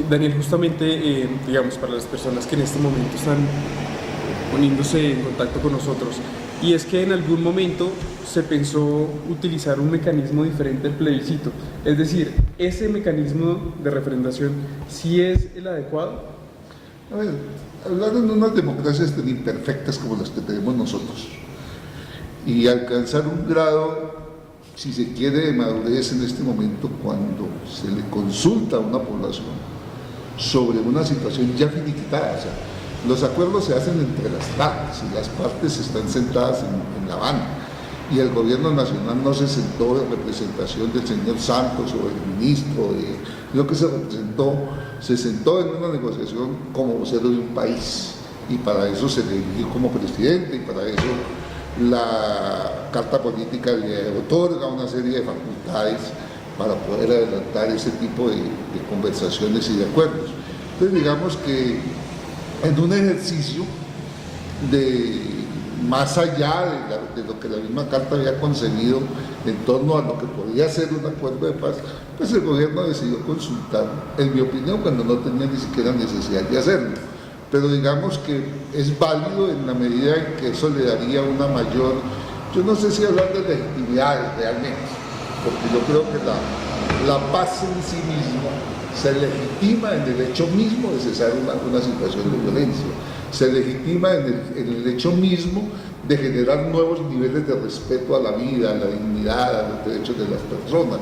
Daniel, justamente, digamos, para las personas que en este momento están poniéndose en contacto con nosotros, y es que en algún momento se pensó utilizar un mecanismo diferente al plebiscito, es decir, ese mecanismo de refrendación, ¿sí es el adecuado? A ver, hablar en unas democracias tan imperfectas como las que tenemos nosotros y alcanzar un grado, si se quiere, de madurez en este momento cuando se le consulta a una población sobre una situación ya finiquitada. O sea, los acuerdos se hacen entre las partes y las partes están sentadas en La Habana y el gobierno nacional no se sentó en representación del señor Santos o del ministro, lo que se representó, se sentó en una negociación como vocero de un país y para eso se le eligió como presidente y para eso la Carta Política le otorga una serie de facultades para poder adelantar ese tipo de conversaciones y de acuerdos. Entonces digamos que en un ejercicio de más allá de lo que la misma Carta había concebido en torno a lo que podía ser un acuerdo de paz, pues el gobierno decidió consultar, en mi opinión, cuando no tenía ni siquiera necesidad de hacerlo. Pero digamos que es válido en la medida en que eso le daría una mayor, yo no sé si hablar de legitimidad realmente, porque yo creo que la paz en sí misma se legitima en el hecho mismo de cesar una situación de violencia, se legitima en el hecho mismo de generar nuevos niveles de respeto a la vida, a la dignidad, a los derechos de las personas,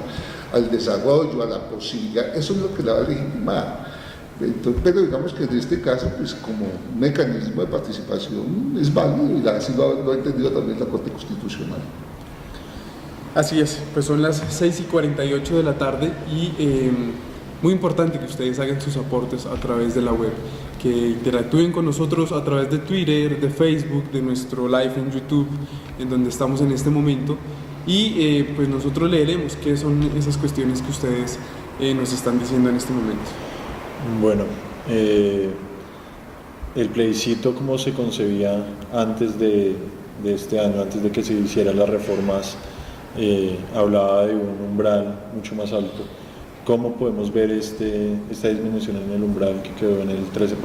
al desarrollo, a la posibilidad, eso es lo que la va a legitimar. Entonces, pero digamos que en este caso, pues como mecanismo de participación es válido y así lo ha entendido también la Corte Constitucional. Así es, pues son las 6:48 de la tarde y muy importante que ustedes hagan sus aportes a través de la web, que interactúen con nosotros a través de Twitter, de Facebook, de nuestro live en YouTube, en donde estamos en este momento, y pues nosotros leeremos qué son esas cuestiones que ustedes nos están diciendo en este momento. Bueno, el plebiscito como se concebía antes de este año, antes de que se hicieran las reformas, hablaba de un umbral mucho más alto. ¿Cómo podemos ver esta disminución en el umbral que quedó en el 13%?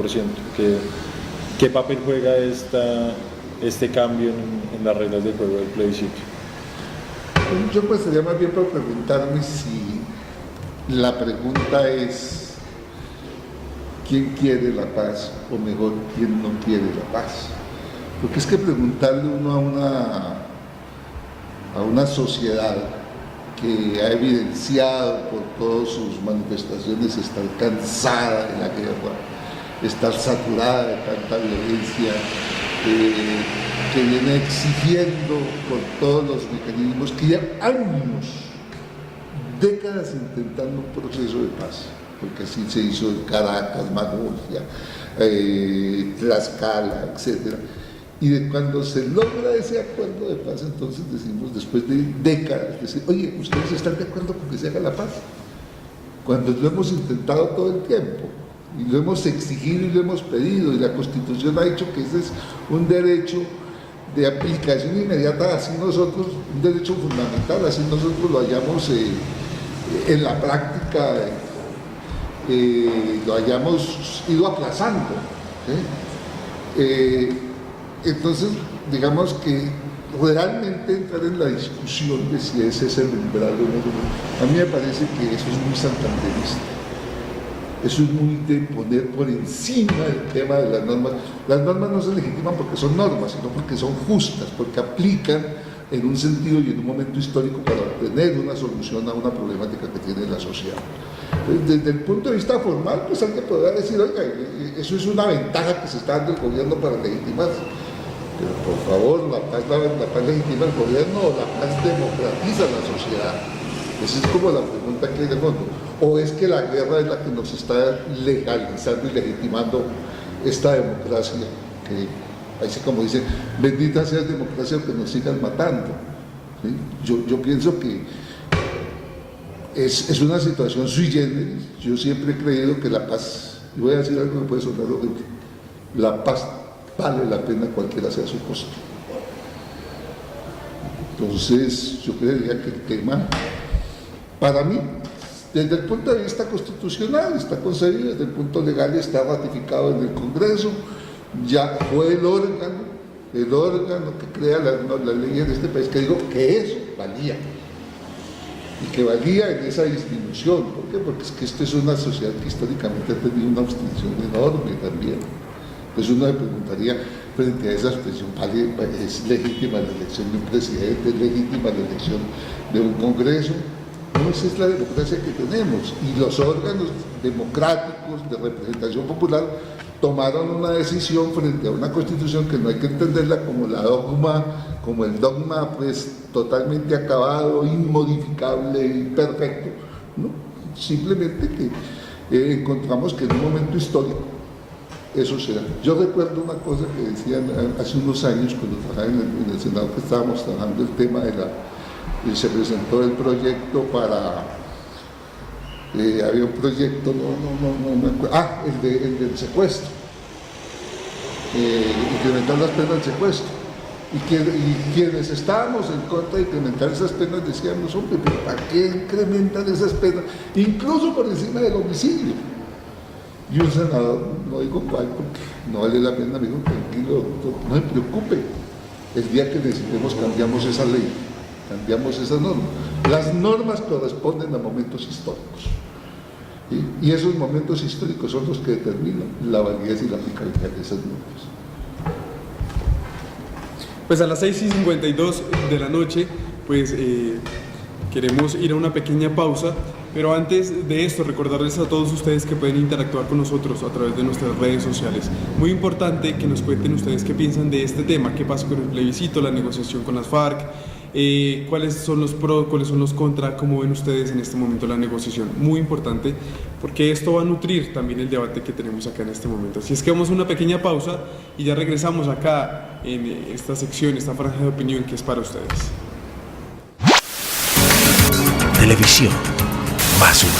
¿Qué papel juega este cambio en las reglas del juego del plebiscito? Yo pues sería más bien por preguntarme si la pregunta es ¿quién quiere la paz? O mejor, ¿quién no quiere la paz? Porque es que preguntarle uno a una sociedad que ha evidenciado por todas sus manifestaciones estar cansada de la guerra, estar saturada de tanta violencia, que viene exigiendo por todos los mecanismos que ya años, décadas intentando un proceso de paz, porque así se hizo en Caracas, Maguncia, Tlaxcala, etc. Y de cuando se logra ese acuerdo de paz, entonces decimos, después de décadas, decir, oye, ¿ustedes están de acuerdo con que se haga la paz? Cuando lo hemos intentado todo el tiempo, y lo hemos exigido y lo hemos pedido, y la Constitución ha dicho que ese es un derecho de aplicación inmediata, así nosotros, un derecho fundamental, así nosotros lo hayamos en la práctica, lo hayamos ido aplazando. Entonces, digamos que realmente entrar en la discusión de si ese es el umbral o no, a mí me parece que eso es muy santanderista. Eso es muy de poner por encima el tema de las normas. Las normas no se legitiman porque son normas, sino porque son justas, porque aplican en un sentido y en un momento histórico para obtener una solución a una problemática que tiene la sociedad. Desde el punto de vista formal, pues alguien podrá decir, oiga, eso es una ventaja que se está dando el gobierno para legitimarse. Pero por favor, la paz legitima el gobierno o la paz democratiza la sociedad. Esa es como la pregunta que hay de fondo. ¿O es que la guerra es la que nos está legalizando y legitimando esta democracia? Que, así como dicen, bendita sea la democracia que nos sigan matando. ¿Sí? Yo pienso que es una situación sui generis. Yo siempre he creído que la paz, y voy a decir algo que puede sonar horrible, la paz vale la pena cualquiera sea su costo. Entonces, yo creería que el tema, para mí, Desde el punto de vista constitucional está concebido, desde el punto legal está ratificado en el Congreso, ya fue el órgano que crea la ley en este país, que digo que eso valía, y que valía en esa disminución. ¿Por qué? Porque es que esta es una sociedad que históricamente ha tenido una abstención enorme también. Entonces uno le preguntaría, frente a esa abstención, ¿es legítima la elección de un presidente? ¿Es legítima la elección de un Congreso? No, esa es la democracia que tenemos, y los órganos democráticos de representación popular tomaron una decisión frente a una constitución que no hay que entenderla como el dogma pues totalmente acabado, inmodificable y perfecto, ¿no? Simplemente que encontramos que en un momento histórico eso se da. Yo recuerdo una cosa que decían hace unos años cuando trabajaba en el Senado, que estábamos trabajando el tema y se presentó el proyecto para, había un proyecto, no me acuerdo, el del secuestro, incrementar las penas del secuestro, y quienes estábamos en contra de incrementar esas penas decíamos, hombre, pero ¿para qué incrementan esas penas? Incluso por encima del homicidio. Y un senador, no digo cuál, porque no vale la pena, me dijo, tranquilo, doctor, no se preocupe, el día que decidimos cambiamos esa ley. Cambiamos esas normas. Las normas corresponden a momentos históricos. ¿Sí? Y esos momentos históricos son los que determinan la validez y la aplicabilidad de esas normas. Pues a las 6:52 de la noche, pues queremos ir a una pequeña pausa, pero antes de esto recordarles a todos ustedes que pueden interactuar con nosotros a través de nuestras redes sociales. Muy importante que nos cuenten ustedes qué piensan de este tema, qué pasa con el plebiscito, la negociación con las FARC, cuáles son los pros, cuáles son los contras, cómo ven ustedes en este momento la negociación. Muy importante, porque esto va a nutrir también el debate que tenemos acá en este momento. Así es que vamos a una pequeña pausa y ya regresamos acá en esta sección, esta franja de opinión que es para ustedes. Televisión más humana.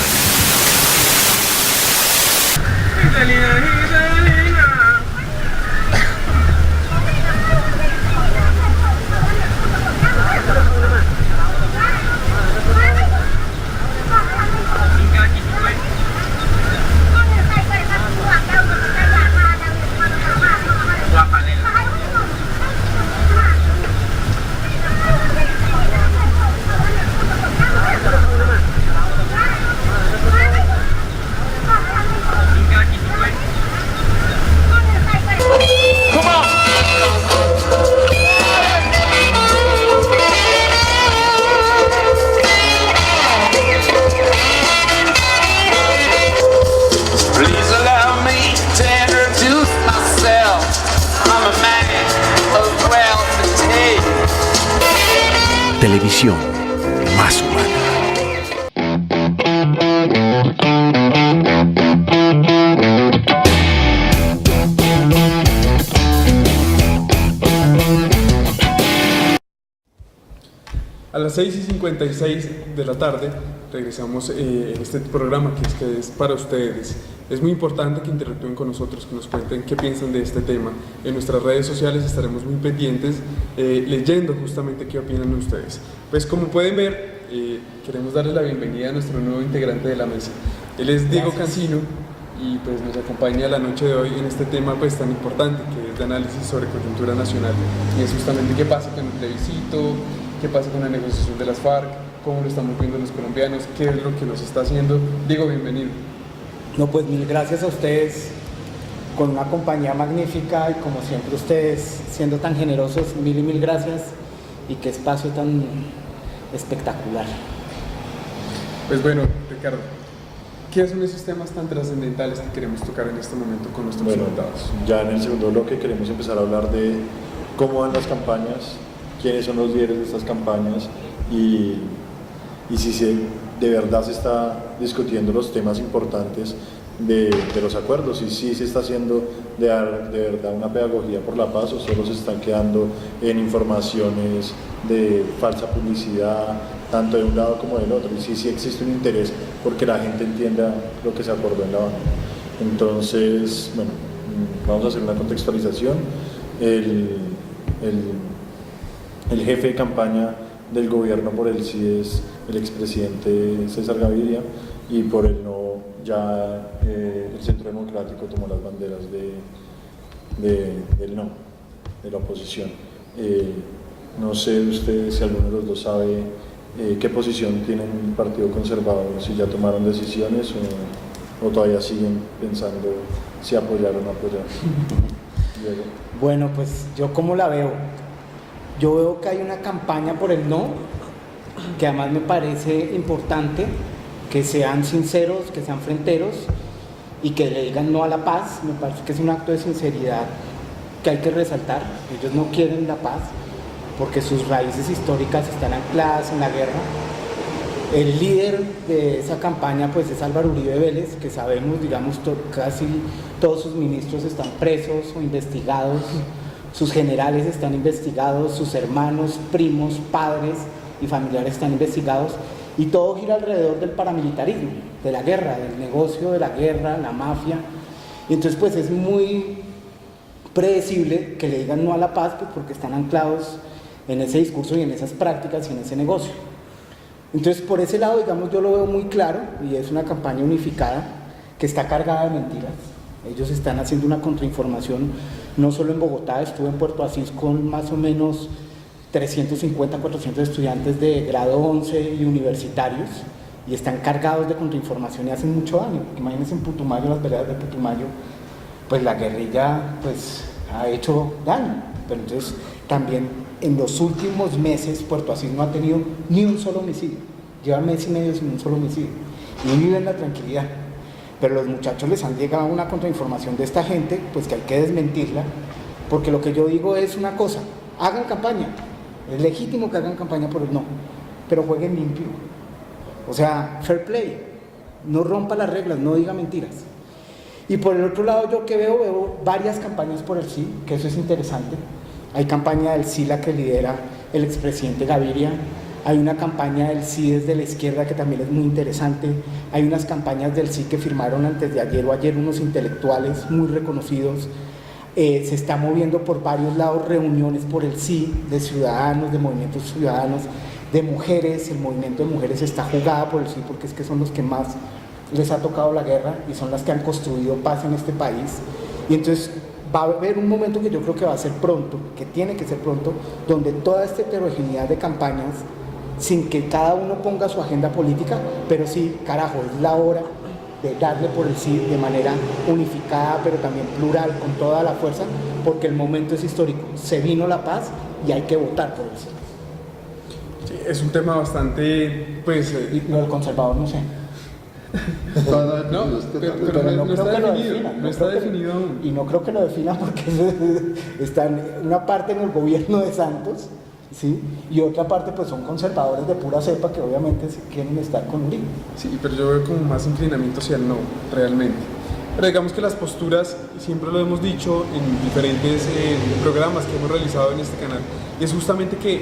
Televisión más humana. A las 6:56 de la tarde regresamos en este programa que es para ustedes. Es muy importante que interactúen con nosotros, que nos cuenten qué piensan de este tema. En nuestras redes sociales estaremos muy pendientes, leyendo justamente qué opinan ustedes. Pues como pueden ver, queremos darles la bienvenida a nuestro nuevo integrante de la mesa. Él es Diego Cancino y pues nos acompaña la noche de hoy en este tema pues tan importante que es de análisis sobre coyuntura nacional, y es justamente qué pasa con el plebiscito, qué pasa con la negociación de las FARC, cómo lo estamos viendo los colombianos, qué es lo que nos está haciendo. Diego, bienvenido. No, pues mil gracias a ustedes, con una compañía magnífica, y como siempre ustedes siendo tan generosos, mil y mil gracias, y qué espacio tan espectacular. Pues bueno, Ricardo, ¿qué son esos temas tan trascendentales que queremos tocar en este momento con nuestros invitados? Ya en el segundo bloque queremos empezar a hablar de cómo van las campañas, quiénes son los líderes de estas campañas y si de verdad se está discutiendo los temas importantes de los acuerdos, y si se está haciendo de verdad una pedagogía por la paz, o solo se están quedando en informaciones de falsa publicidad, tanto de un lado como del otro, y si existe un interés porque la gente entienda lo que se acordó en La Habana. Entonces, bueno, vamos a hacer una contextualización. El jefe de campaña del gobierno por el sí es el expresidente César Gaviria, y por el no ya el Centro Democrático tomó las banderas del no, de la oposición. No sé ustedes si alguno de los dos sabe qué posición tiene el Partido Conservador, si ya tomaron decisiones o todavía siguen pensando si apoyar o no apoyar. Diego. Bueno, pues yo cómo la veo. Yo veo que hay una campaña por el no, que además me parece importante que sean sinceros, que sean fronteros y que le digan no a la paz. Me parece que es un acto de sinceridad que hay que resaltar. Ellos no quieren la paz porque sus raíces históricas están ancladas en la guerra. El líder de esa campaña pues es Álvaro Uribe Vélez, que sabemos, digamos, casi todos sus ministros están presos o investigados, sus generales están investigados, sus hermanos, primos, padres y familiares están investigados, y todo gira alrededor del paramilitarismo, de la guerra, del negocio de la guerra, la mafia. Y entonces pues es muy predecible que le digan no a la paz, pues porque están anclados en ese discurso y en esas prácticas y en ese negocio. Entonces por ese lado, digamos, yo lo veo muy claro, y es una campaña unificada que está cargada de mentiras. Ellos están haciendo una contrainformación no solo en Bogotá. Estuve en Puerto Asís con más o menos 350, 400 estudiantes de grado 11 y universitarios, y están cargados de contrainformación y hacen mucho daño. Imagínense en Putumayo, las veredas de Putumayo, pues la guerrilla pues ha hecho daño. Pero entonces también en los últimos meses Puerto Asís no ha tenido ni un solo homicidio, lleva mes y medio sin un solo homicidio y viven la tranquilidad. Pero los muchachos les han llegado una contrainformación de esta gente, pues que hay que desmentirla, porque lo que yo digo es una cosa: hagan campaña, es legítimo que hagan campaña por el no, pero jueguen limpio, o sea, fair play, no rompa las reglas, no diga mentiras. Y por el otro lado, yo que veo varias campañas por el sí, que eso es interesante. Hay campaña del sí, la que lidera el expresidente Gaviria. Hay una campaña del sí desde la izquierda que también es muy interesante. Hay unas campañas del sí que firmaron antes de ayer o ayer unos intelectuales muy reconocidos. Se está moviendo por varios lados reuniones por el sí, de ciudadanos, de movimientos ciudadanos, de mujeres. El movimiento de mujeres está jugada por el sí porque es que son los que más les ha tocado la guerra y son las que han construido paz en este país. Y entonces va a haber un momento que yo creo que va a ser pronto, que tiene que ser pronto, donde toda esta heterogeneidad de campañas, sin que cada uno ponga su agenda política, pero sí, carajo, es la hora de darle por el sí de manera unificada, pero también plural, con toda la fuerza, porque el momento es histórico. Se vino la paz y hay que votar por el sí. Sí, es un tema bastante, pues... Y lo del conservador, no sé. No, pero no está definido, no está definido aún. Y no creo que lo definan porque están una parte en el gobierno de Santos, ¿sí? Y otra parte pues son conservadores de pura cepa que obviamente quieren estar con Uribe. Sí, pero yo veo como más inclinamiento hacia el no, realmente. Pero digamos que las posturas, siempre lo hemos dicho en diferentes programas que hemos realizado en este canal, y es justamente que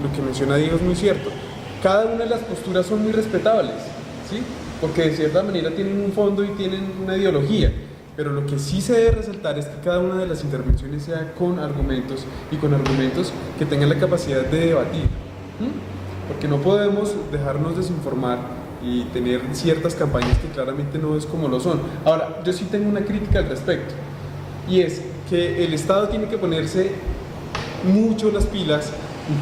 lo que menciona Diego es muy cierto. Cada una de las posturas son muy respetables, ¿sí? Porque de cierta manera tienen un fondo y tienen una ideología, pero lo que sí se debe resaltar es que cada una de las intervenciones sea con argumentos, y con argumentos que tengan la capacidad de debatir, porque no podemos dejarnos desinformar y tener ciertas campañas que claramente no es como lo son. Ahora, yo sí tengo una crítica al respecto, y es que el Estado tiene que ponerse mucho las pilas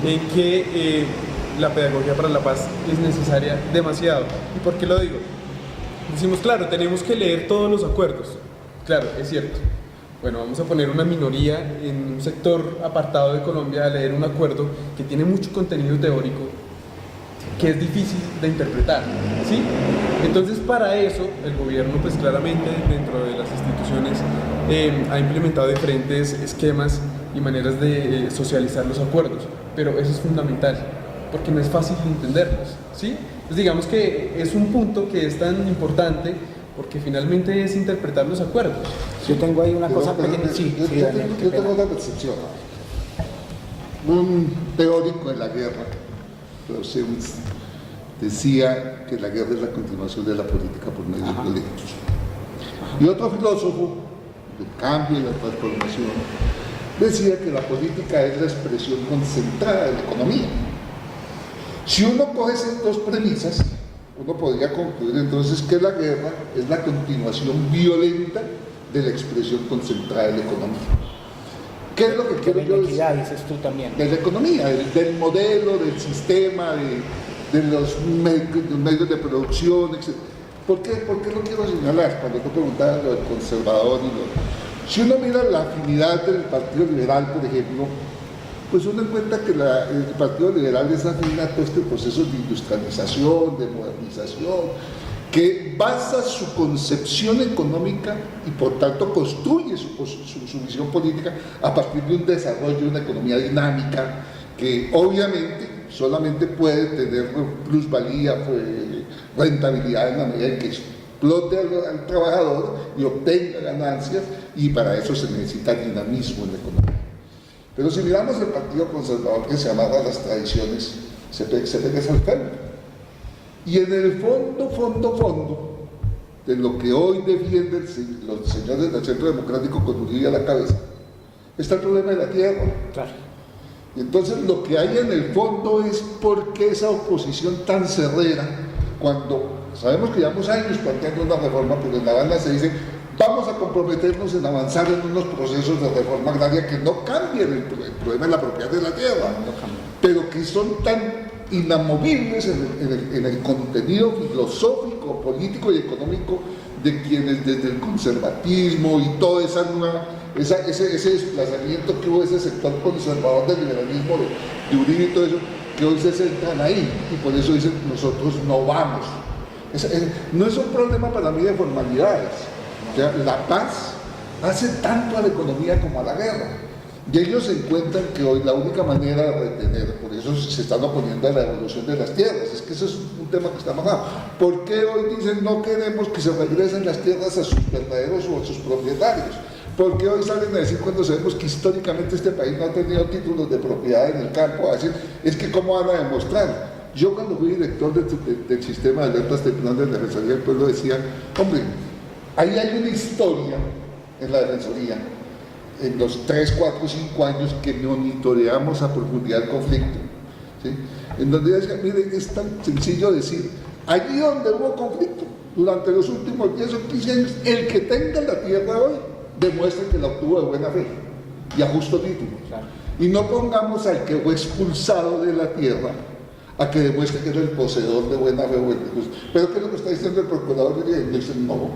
en que la pedagogía para la paz es necesaria demasiado. ¿Y por qué lo digo? Decimos, claro, tenemos que leer todos los acuerdos. Claro, es cierto. Bueno, vamos a poner una minoría en un sector apartado de Colombia a leer un acuerdo que tiene mucho contenido teórico que es difícil de interpretar, ¿sí? Entonces, para eso, el gobierno, pues claramente, dentro de las instituciones, ha implementado diferentes esquemas y maneras de socializar los acuerdos, pero eso es fundamental, porque no es fácil de entenderlos, ¿sí? Entonces digamos que es un punto que es tan importante porque finalmente es interpretar los acuerdos. Yo tengo ahí una cosa pequeña. Yo tengo una percepción. Un teórico de la guerra, Clausewitz, decía que la guerra es la continuación de la política por medios violentos. Y otro filósofo del cambio y la transformación decía que la política es la expresión concentrada de la economía. Si uno coge esas dos premisas, uno podría concluir entonces que la guerra es la continuación violenta de la expresión concentrada de la economía. ¿Qué es lo que quiero yo decir? Dices tú también. De la economía, del modelo, del sistema, de los medios de producción, etc. ¿Por qué lo quiero señalar? Cuando tú preguntabas lo del conservador si uno mira la afinidad del Partido Liberal, por ejemplo, pues uno encuentra que el Partido Liberal es afín a todo este proceso de industrialización, de modernización, que basa su concepción económica y por tanto construye su visión política a partir de un desarrollo de una economía dinámica que obviamente solamente puede tener plusvalía, rentabilidad en la medida en que explote al trabajador y obtenga ganancias, y para eso se necesita dinamismo en la economía. Pero si miramos el Partido Conservador, que se amarra a las tradiciones, se pega al cambio. Y en el fondo de lo que hoy defienden los señores del Centro Democrático con Uribe a la cabeza, está el problema de la tierra. Claro. Y entonces lo que hay en el fondo es por qué esa oposición tan cerrera, cuando sabemos que llevamos años planteando una reforma, pero en la banda se dice, vamos a comprometernos en avanzar en unos procesos de reforma agraria que no cambien el problema de la propiedad de la tierra, pero que son tan inamovibles en el contenido filosófico, político y económico de quienes desde el conservatismo y todo ese desplazamiento que hubo, ese sector conservador del liberalismo de Uribe y todo eso, que hoy se centran ahí, y por eso dicen nosotros no vamos. No es un problema para mí de formalidades. O sea, la paz hace tanto a la economía como a la guerra. Y ellos encuentran que hoy la única manera de retener, por eso se están oponiendo a la evolución de las tierras, es que eso es un tema que está manejado. ¿Por qué hoy dicen no queremos que se regresen las tierras a sus verdaderos o a sus propietarios? ¿Por qué hoy salen a decir, cuando sabemos que históricamente este país no ha tenido títulos de propiedad en el campo, a decir, es que cómo van a demostrar? Yo cuando fui director del sistema de alertas tempranas de la Defensoría del Pueblo decía, hombre, ahí hay una historia en la Defensoría, en los 3, 4, 5 años que monitoreamos a profundidad el conflicto, ¿sí? En donde decía, mire, es tan sencillo decir, allí donde hubo conflicto, durante los últimos 10 o 15 años, el que tenga la tierra hoy, demuestre que la obtuvo de buena fe y a justo título. Claro. Y no pongamos al que fue expulsado de la tierra a que demuestre que era el poseedor de buena fe o el justo. Pero ¿qué es lo que está diciendo el procurador? Y dice, no,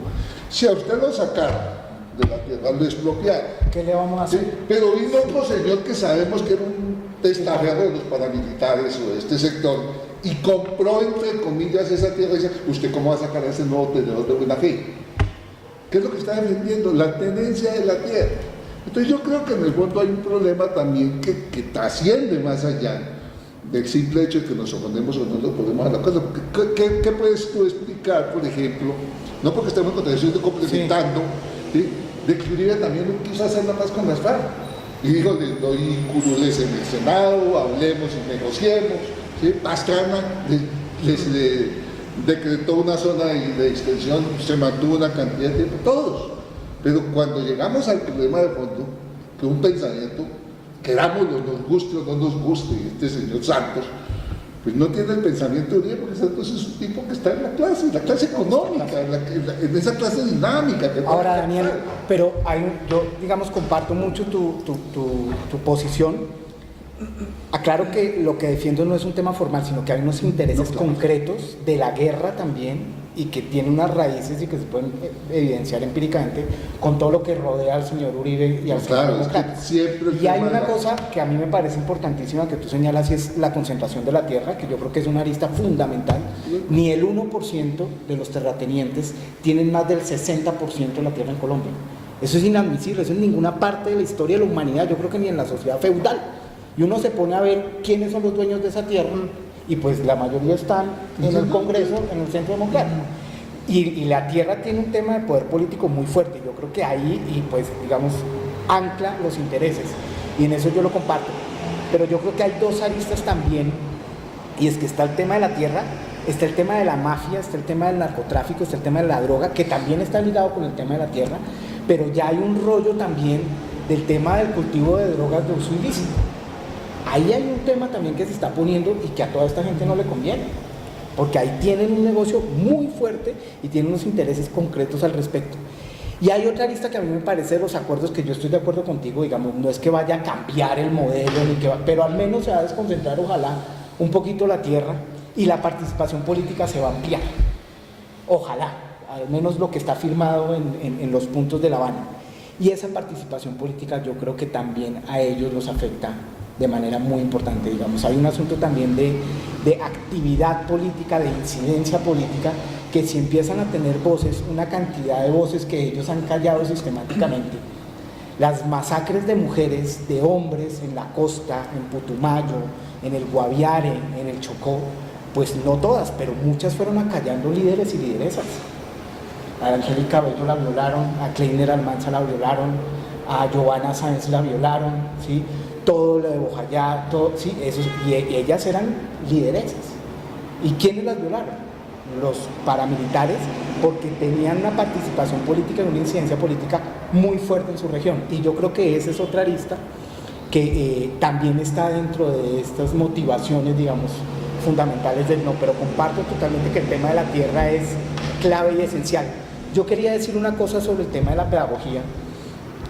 si a usted lo sacaron de la tierra, lo expropiaron. ¿Qué le vamos a hacer? ¿Sí? Pero vino otro señor que sabemos que era un testaferro de los paramilitares o de este sector y compró, entre comillas, esa tierra y dice, ¿usted cómo va a sacar a ese nuevo tenedor de buena fe? ¿Qué es lo que está defendiendo? La tenencia de la tierra. Entonces yo creo que en el fondo hay un problema también que trasciende más allá del simple hecho de que nos oponemos o no nos oponemos a la cosa. ¿Qué puedes tú explicar, por ejemplo, no porque estemos en contradicción, complementando, ¿sí? De que Uribe también no quiso hacer la paz con las FARC? Y dijo, les doy curules en el Senado, hablemos y negociemos, ¿sí? Pastrana les decretó una zona de extensión, se mantuvo una cantidad de tiempo, todos. Pero cuando llegamos al problema de fondo, que un pensamiento, querámoslo, nos guste o no nos guste, este señor Santos, pues no tiene el pensamiento de Uribe, porque Santos es un tipo que está en la clase económica, en esa clase dinámica. Ahora, Daniel, pero yo, digamos, comparto mucho tu posición. Aclaro que lo que defiendo no es un tema formal, sino que hay unos intereses concretos de la guerra también, y que tiene unas raíces y que se pueden evidenciar empíricamente con todo lo que rodea al señor Uribe y al señor Demócrata. Y hay una cosa que a mí me parece importantísima que tú señalas, y es la concentración de la tierra, que yo creo que es una arista fundamental. Ni el 1% de los terratenientes tienen más del 60% de la tierra en Colombia. Eso es inadmisible, eso en ninguna parte de la historia de la humanidad, yo creo que ni en la sociedad feudal. Y uno se pone a ver quiénes son los dueños de esa tierra, y pues la mayoría están en el Congreso, en el Centro Democrático. Y la tierra tiene un tema de poder político muy fuerte. Yo creo que ahí, y pues digamos, ancla los intereses. Y en eso yo lo comparto. Pero yo creo que hay dos aristas también, y es que está el tema de la tierra, está el tema de la mafia, está el tema del narcotráfico, está el tema de la droga, que también está ligado con el tema de la tierra, pero ya hay un rollo también del tema del cultivo de drogas de uso ilícito. Ahí hay un tema también que se está poniendo y que a toda esta gente no le conviene. porque ahí tienen un negocio muy fuerte y tienen unos intereses concretos al respecto. Y hay otra lista que a mí me parece de los acuerdos que yo estoy de acuerdo contigo, digamos, no es que vaya a cambiar el modelo, pero al menos se va a desconcentrar, ojalá, un poquito la tierra y la participación política se va a ampliar. Ojalá, al menos lo que está firmado en los puntos de La Habana. Y esa participación política yo creo que también a ellos los afecta de manera muy importante, digamos. Hay un asunto también de actividad política, de incidencia política, que si empiezan a tener voces, una cantidad de voces que ellos han callado sistemáticamente, las masacres de mujeres, de hombres en la costa, en Putumayo, en el Guaviare, en el Chocó, pues no todas, pero muchas fueron acallando líderes y lideresas. A Angélica Bello la violaron, a Kleiner Almanza la violaron, a Giovanna Sáenz la violaron, ¿sí? Todo lo de Bojayá, todo, ¿sí? Y ellas eran lideresas. ¿Y quiénes las violaron? Los paramilitares, porque tenían una participación política y una incidencia política muy fuerte en su región. Y yo creo que esa es otra arista que también está dentro de estas motivaciones, digamos, fundamentales del no, pero comparto totalmente que el tema de la tierra es clave y esencial. Yo quería decir una cosa sobre el tema de la pedagogía,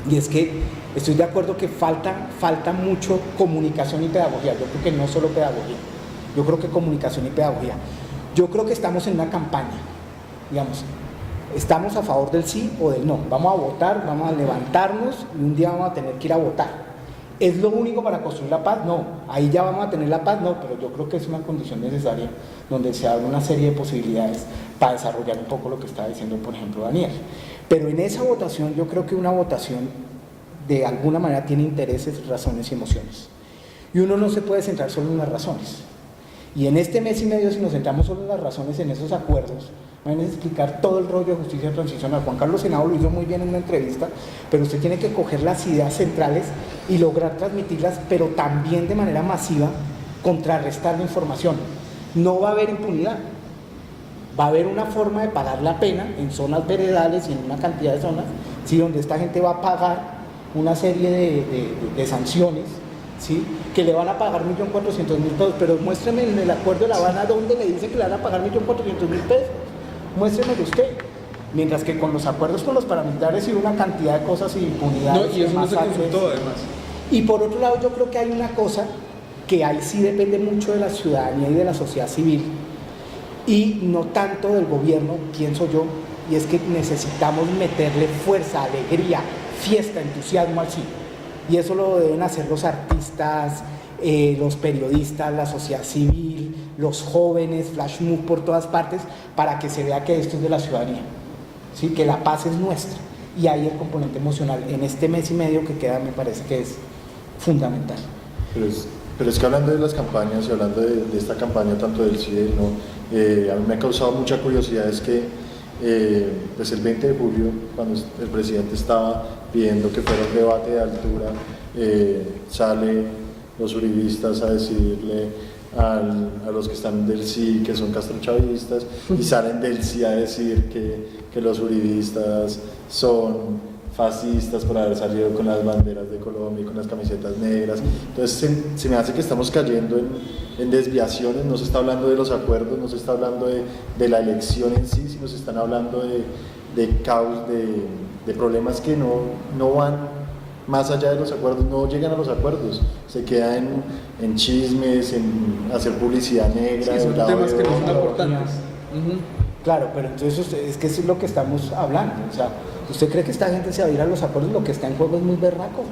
y es que estoy de acuerdo que falta mucho comunicación y pedagogía. Yo creo que no solo pedagogía, yo creo que comunicación y pedagogía. Yo creo que estamos en una campaña, digamos, estamos a favor del sí o del no, vamos a votar, vamos a levantarnos y un día vamos a tener que ir a votar. ¿Es lo único para construir la paz? No. ¿Ahí ya vamos a tener la paz? No, pero yo creo que es una condición necesaria donde se abre una serie de posibilidades para desarrollar un poco lo que está diciendo, por ejemplo, Daniel. Pero en esa votación, yo creo que una votación de alguna manera tiene intereses, razones y emociones. Y uno no se puede centrar solo en las razones. Y en este mes y medio, si nos centramos solo en las razones, en esos acuerdos, van a explicar todo el rollo de justicia transicional. Juan Carlos Henao lo hizo muy bien en una entrevista, pero usted tiene que coger las ideas centrales y lograr transmitirlas, pero también de manera masiva, contrarrestar la información. No va a haber impunidad, va a haber una forma de pagar la pena en zonas veredales y en una cantidad de zonas, ¿sí? Donde esta gente va a pagar una serie de sanciones, ¿sí? Que le van a pagar 1.400.000 pesos, pero muéstreme en el acuerdo de La Habana dónde le dice que le van a pagar 1.400.000 pesos, muéstremelo usted. Mientras que con los acuerdos con los paramilitares y una cantidad de cosas y impunidades. No, y eso no se consultó además. Y por otro lado, yo creo que hay una cosa que ahí sí depende mucho de la ciudadanía y de la sociedad civil, y no tanto del gobierno, pienso yo, y es que necesitamos meterle fuerza, alegría, fiesta, entusiasmo al cine. Y eso lo deben hacer los artistas, los periodistas, la sociedad civil, los jóvenes, flash move por todas partes, para que se vea que esto es de la ciudadanía, ¿sí? Que la paz es nuestra. Y ahí el componente emocional, en este mes y medio que queda, me parece que es fundamental. Pero es que hablando de las campañas y hablando de esta campaña, tanto del sí y del no, a mí me ha causado mucha curiosidad, es que pues el 20 de julio, cuando el presidente estaba pidiendo que fuera un debate de altura, sale los uribistas a decirle a los que están del sí que son castrochavistas, y salen del sí a decir que los uribistas son fascistas por haber salido con las banderas de Colombia y con las camisetas negras. Entonces se me hace que estamos cayendo en desviaciones. No se está hablando de los acuerdos, no se está hablando de la elección en sí, sino se están hablando de caos, de problemas que no van más allá de los acuerdos, no llegan a los acuerdos, se queda en chismes, en hacer publicidad negra. Sí, son temas que no son importantes. Claro, pero entonces es que eso es lo que estamos hablando. O sea, ¿usted cree que esta gente se va a ir a los acuerdos? Lo que está en juego es muy berraco.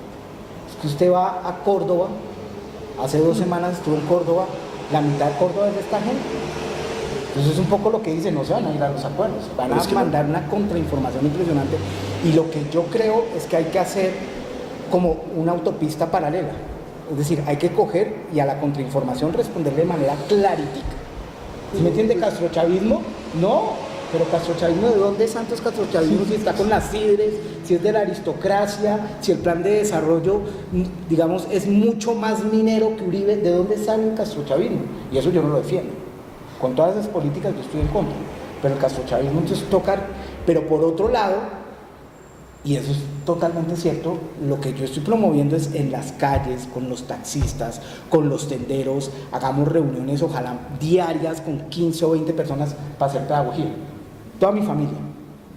Es que usted va a Córdoba, hace 2 semanas estuvo en Córdoba, la mitad de Córdoba es de esta gente. Entonces es un poco lo que dicen, no se van a ir a los acuerdos, van a mandar una contrainformación impresionante, y lo que yo creo es que hay que hacer como una autopista paralela. Es decir, hay que coger y a la contrainformación responderle de manera clarítica. ¿Sí me entiende? ¿Castrochavismo? No, pero castrochavismo, ¿de dónde es Santos castrochavismo? Si está con las CIDRES, si es de la aristocracia, si el plan de desarrollo, digamos, es mucho más minero que Uribe, ¿de dónde sale el castrochavismo? Y eso yo no lo defiendo. Con todas esas políticas yo estoy en contra, pero el castrochavismo entonces tocar. Pero por otro lado, Y eso es totalmente cierto. Lo que yo estoy promoviendo es en las calles, con los taxistas, con los tenderos, hagamos reuniones ojalá diarias con 15 o 20 personas para hacer pedagogía. Toda mi familia,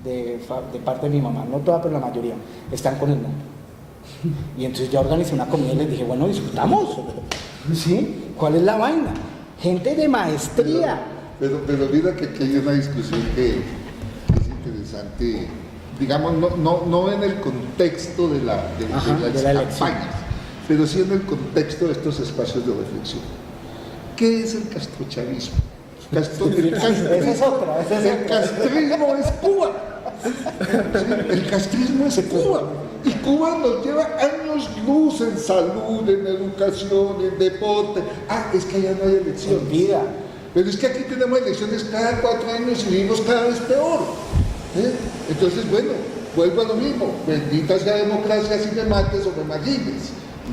de parte de mi mamá, no toda, pero la mayoría, están con el mundo. Y entonces ya organicé una comida y les dije, bueno, discutamos. ¿Sí? ¿Cuál es la vaina? Gente de maestría. Pero mira que aquí hay una discusión que es interesante, digamos, no en el contexto de las campañas, pero sí en el contexto de estos espacios de reflexión. ¿Qué es el castrochavismo? Esa es otra. El castrismo es Cuba. ¿Sí? El castrismo es Cuba. Y Cuba nos lleva años luz en salud, en educación, en deporte. Es que allá no hay elecciones. Vida. Pero es que aquí tenemos elecciones cada 4 años y vivimos cada vez peor. Entonces, bueno, vuelvo a lo mismo. Bendita sea democracia si me mates o me margines.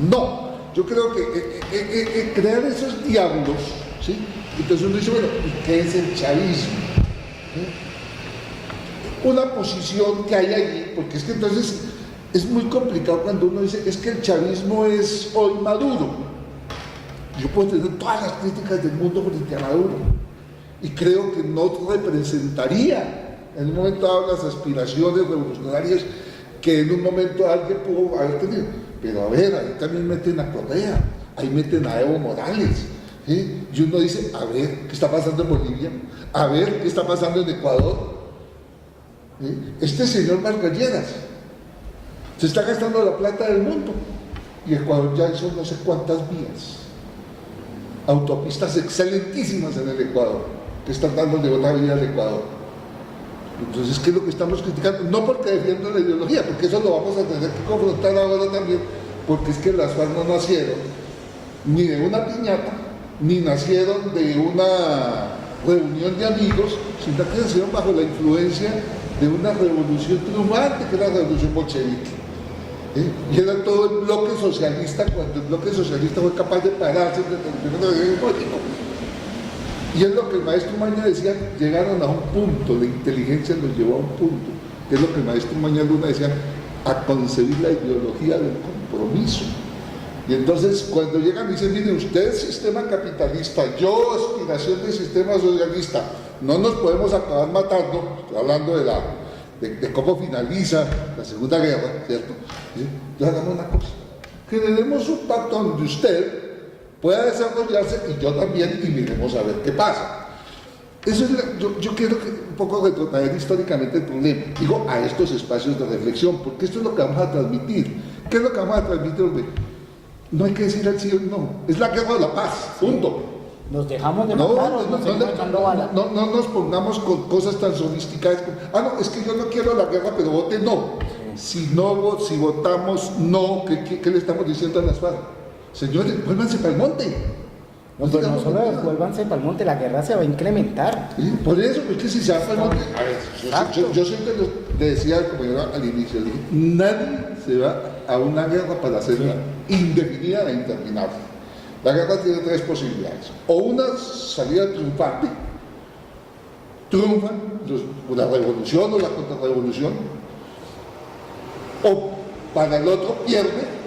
No. Yo creo que crear esos diablos, ¿sí? Entonces uno dice, bueno, ¿y qué es el chavismo? Una posición que hay allí, porque es que entonces es muy complicado cuando uno dice, es que el chavismo es hoy Maduro. Yo puedo tener todas las críticas del mundo frente a Maduro, y creo que no representaría en un momento dado las aspiraciones revolucionarias que en un momento alguien pudo haber tenido. Pero a ver, ahí también meten a Correa, ahí meten a Evo Morales. ¿Sí? Y uno dice, a ver, ¿qué está pasando en Bolivia? A ver, ¿qué está pasando en Ecuador? ¿Sí? Este señor Margalleras se está gastando la plata del mundo, y Ecuador ya hizo no sé cuántas vías, autopistas excelentísimas en el Ecuador, que están dándole otra vida al Ecuador. Entonces, ¿qué es lo que estamos criticando? No porque defiendo la ideología, porque eso lo vamos a tener que confrontar ahora también, porque es que las FARC no nacieron ni de una piñata, ni nacieron de una reunión de amigos, sino que nacieron bajo la influencia de una revolución triunfante, que era la revolución bolchevique. Y era todo el bloque socialista, cuando el bloque socialista fue capaz de pararse desde el primer gobierno político. Y es lo que el maestro Maña decía, llegaron a un punto, la inteligencia los llevó a un punto, que es lo que el maestro Maña Luna decía, a concebir la ideología del compromiso. Y entonces cuando llegan y dicen, mire, usted es sistema capitalista, yo aspiración de sistema socialista, no nos podemos acabar matando, estoy hablando de cómo finaliza la Segunda Guerra, ¿cierto? Y hagamos una cosa, que le demos un pacto donde usted pueda desarrollarse y yo también, y miremos a ver qué pasa. Eso es yo quiero que un poco retrotraer históricamente el problema, digo, a estos espacios de reflexión, porque esto es lo que vamos a transmitir. ¿Qué es lo que vamos a transmitir, hombre? No hay que decir al sí o no, es la guerra de la paz, punto. Nos dejamos de matar o nos seguimos echando bala. No nos pongamos con cosas tan sofisticadas como, no, es que yo no quiero la guerra, pero vote no. Si votamos no, ¿qué le estamos diciendo a las FARC? Señores, vuélvanse para el monte. No, pero no solo vuélvanse para el monte, la guerra se va a incrementar. ¿Sí? Por eso, es que si se va para el monte. A ver, yo siempre le decía al compañero al inicio, dije, nadie se va a una guerra para hacerla indefinida e interminable. La guerra tiene 3 posibilidades. O una salida triunfante, triunfan la revolución o la contrarrevolución, o para el otro pierde,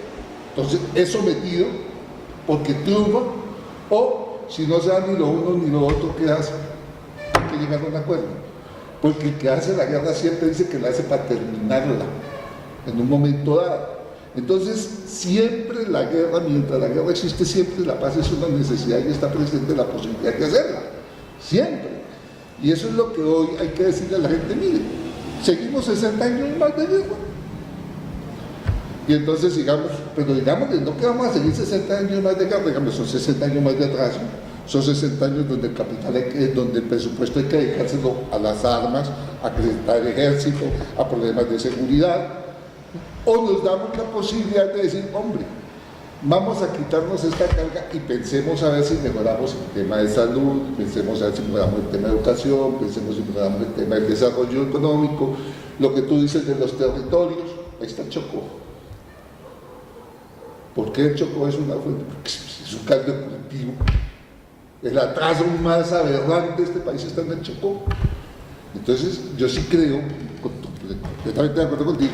entonces es sometido porque triunfa, o si no se da ni lo uno ni lo otro, ¿qué hace? Hay que llegar a un acuerdo, porque el que hace la guerra siempre dice que la hace para terminarla en un momento dado. Entonces siempre la guerra, mientras la guerra existe, siempre la paz es una necesidad y está presente la posibilidad de hacerla, siempre. Y eso es lo que hoy hay que decirle a la gente, mire, seguimos 60 años más de guerra. Y entonces digamos, pero digamos no que vamos a seguir 60 años más de guerra, digamos, son 60 años más de atraso, son 60 años donde el capital, donde el presupuesto hay que dejárselo a las armas, a acreditar el ejército, a problemas de seguridad, o nos damos la posibilidad de decir, hombre, vamos a quitarnos esta carga y pensemos a ver si mejoramos el tema de salud, pensemos a ver si mejoramos el tema de educación, pensemos si mejoramos el tema del desarrollo económico, lo que tú dices de los territorios, ahí está el Chocó. ¿Por qué el Chocó es una fuente? Porque es un caldo de cultivo. El atraso más aberrante de este país está en el Chocó. Entonces, yo sí creo, completamente de acuerdo contigo,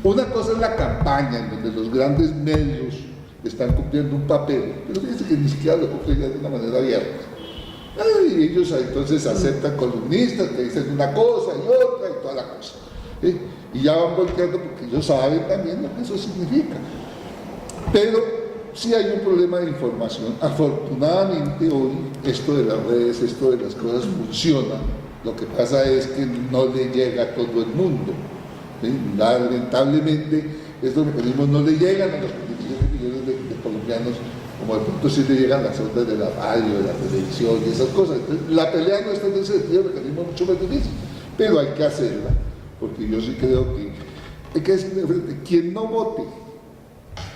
Una cosa es la campaña, en donde los grandes medios están cumpliendo un papel, pero fíjense que ni siquiera lo cumplen ya de una manera abierta. Y ellos entonces aceptan columnistas que dicen una cosa y otra y toda la cosa. Y ya van volteando porque ellos saben también lo que eso significa. Pero sí hay un problema de información. Afortunadamente hoy esto de las redes, esto de las cosas funciona. Lo que pasa es que no le llega a todo el mundo. Lamentablemente estos mecanismos no le llegan a los millones de colombianos, como de pronto sí le llegan las ondas de la radio, de la televisión y esas cosas. Entonces, la pelea no está en ese sentido, el mecanismo es mucho más difícil, pero hay que hacerla, porque yo sí creo que hay que decirle de frente, quien no vote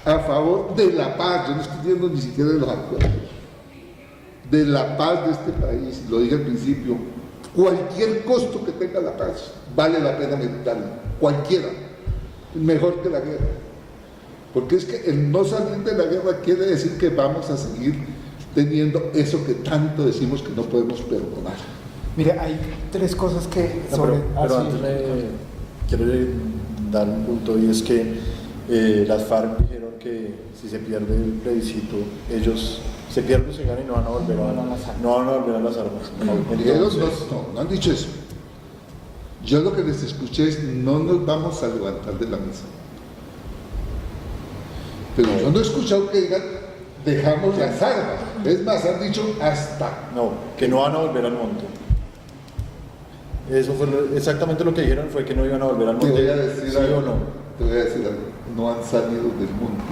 a favor de la paz, yo no estoy diciendo ni siquiera de los acuerdos, de la paz de este país, lo dije al principio, cualquier costo que tenga la paz, vale la pena meditarlo, cualquiera, mejor que la guerra. Porque es que el no salir de la guerra quiere decir que vamos a seguir teniendo eso que tanto decimos que no podemos perdonar. Mire, hay tres cosas que pero antes quiero dar un punto, y es que las FARC dijeron que si se pierde el plebiscito, ellos se pierden, se ganan y no van a volver a las armas. No han dicho eso. Yo lo que les escuché es: no nos vamos a levantar de la mesa. Pero yo no he escuchado que digan dejamos las armas. Es más, han dicho hasta. No, que no van a volver al monte. Eso fue exactamente lo que dijeron, fue que no iban a volver al monte. Te voy a decir ¿Sí algo, o no? Te voy a decir algo. No han salido del monte.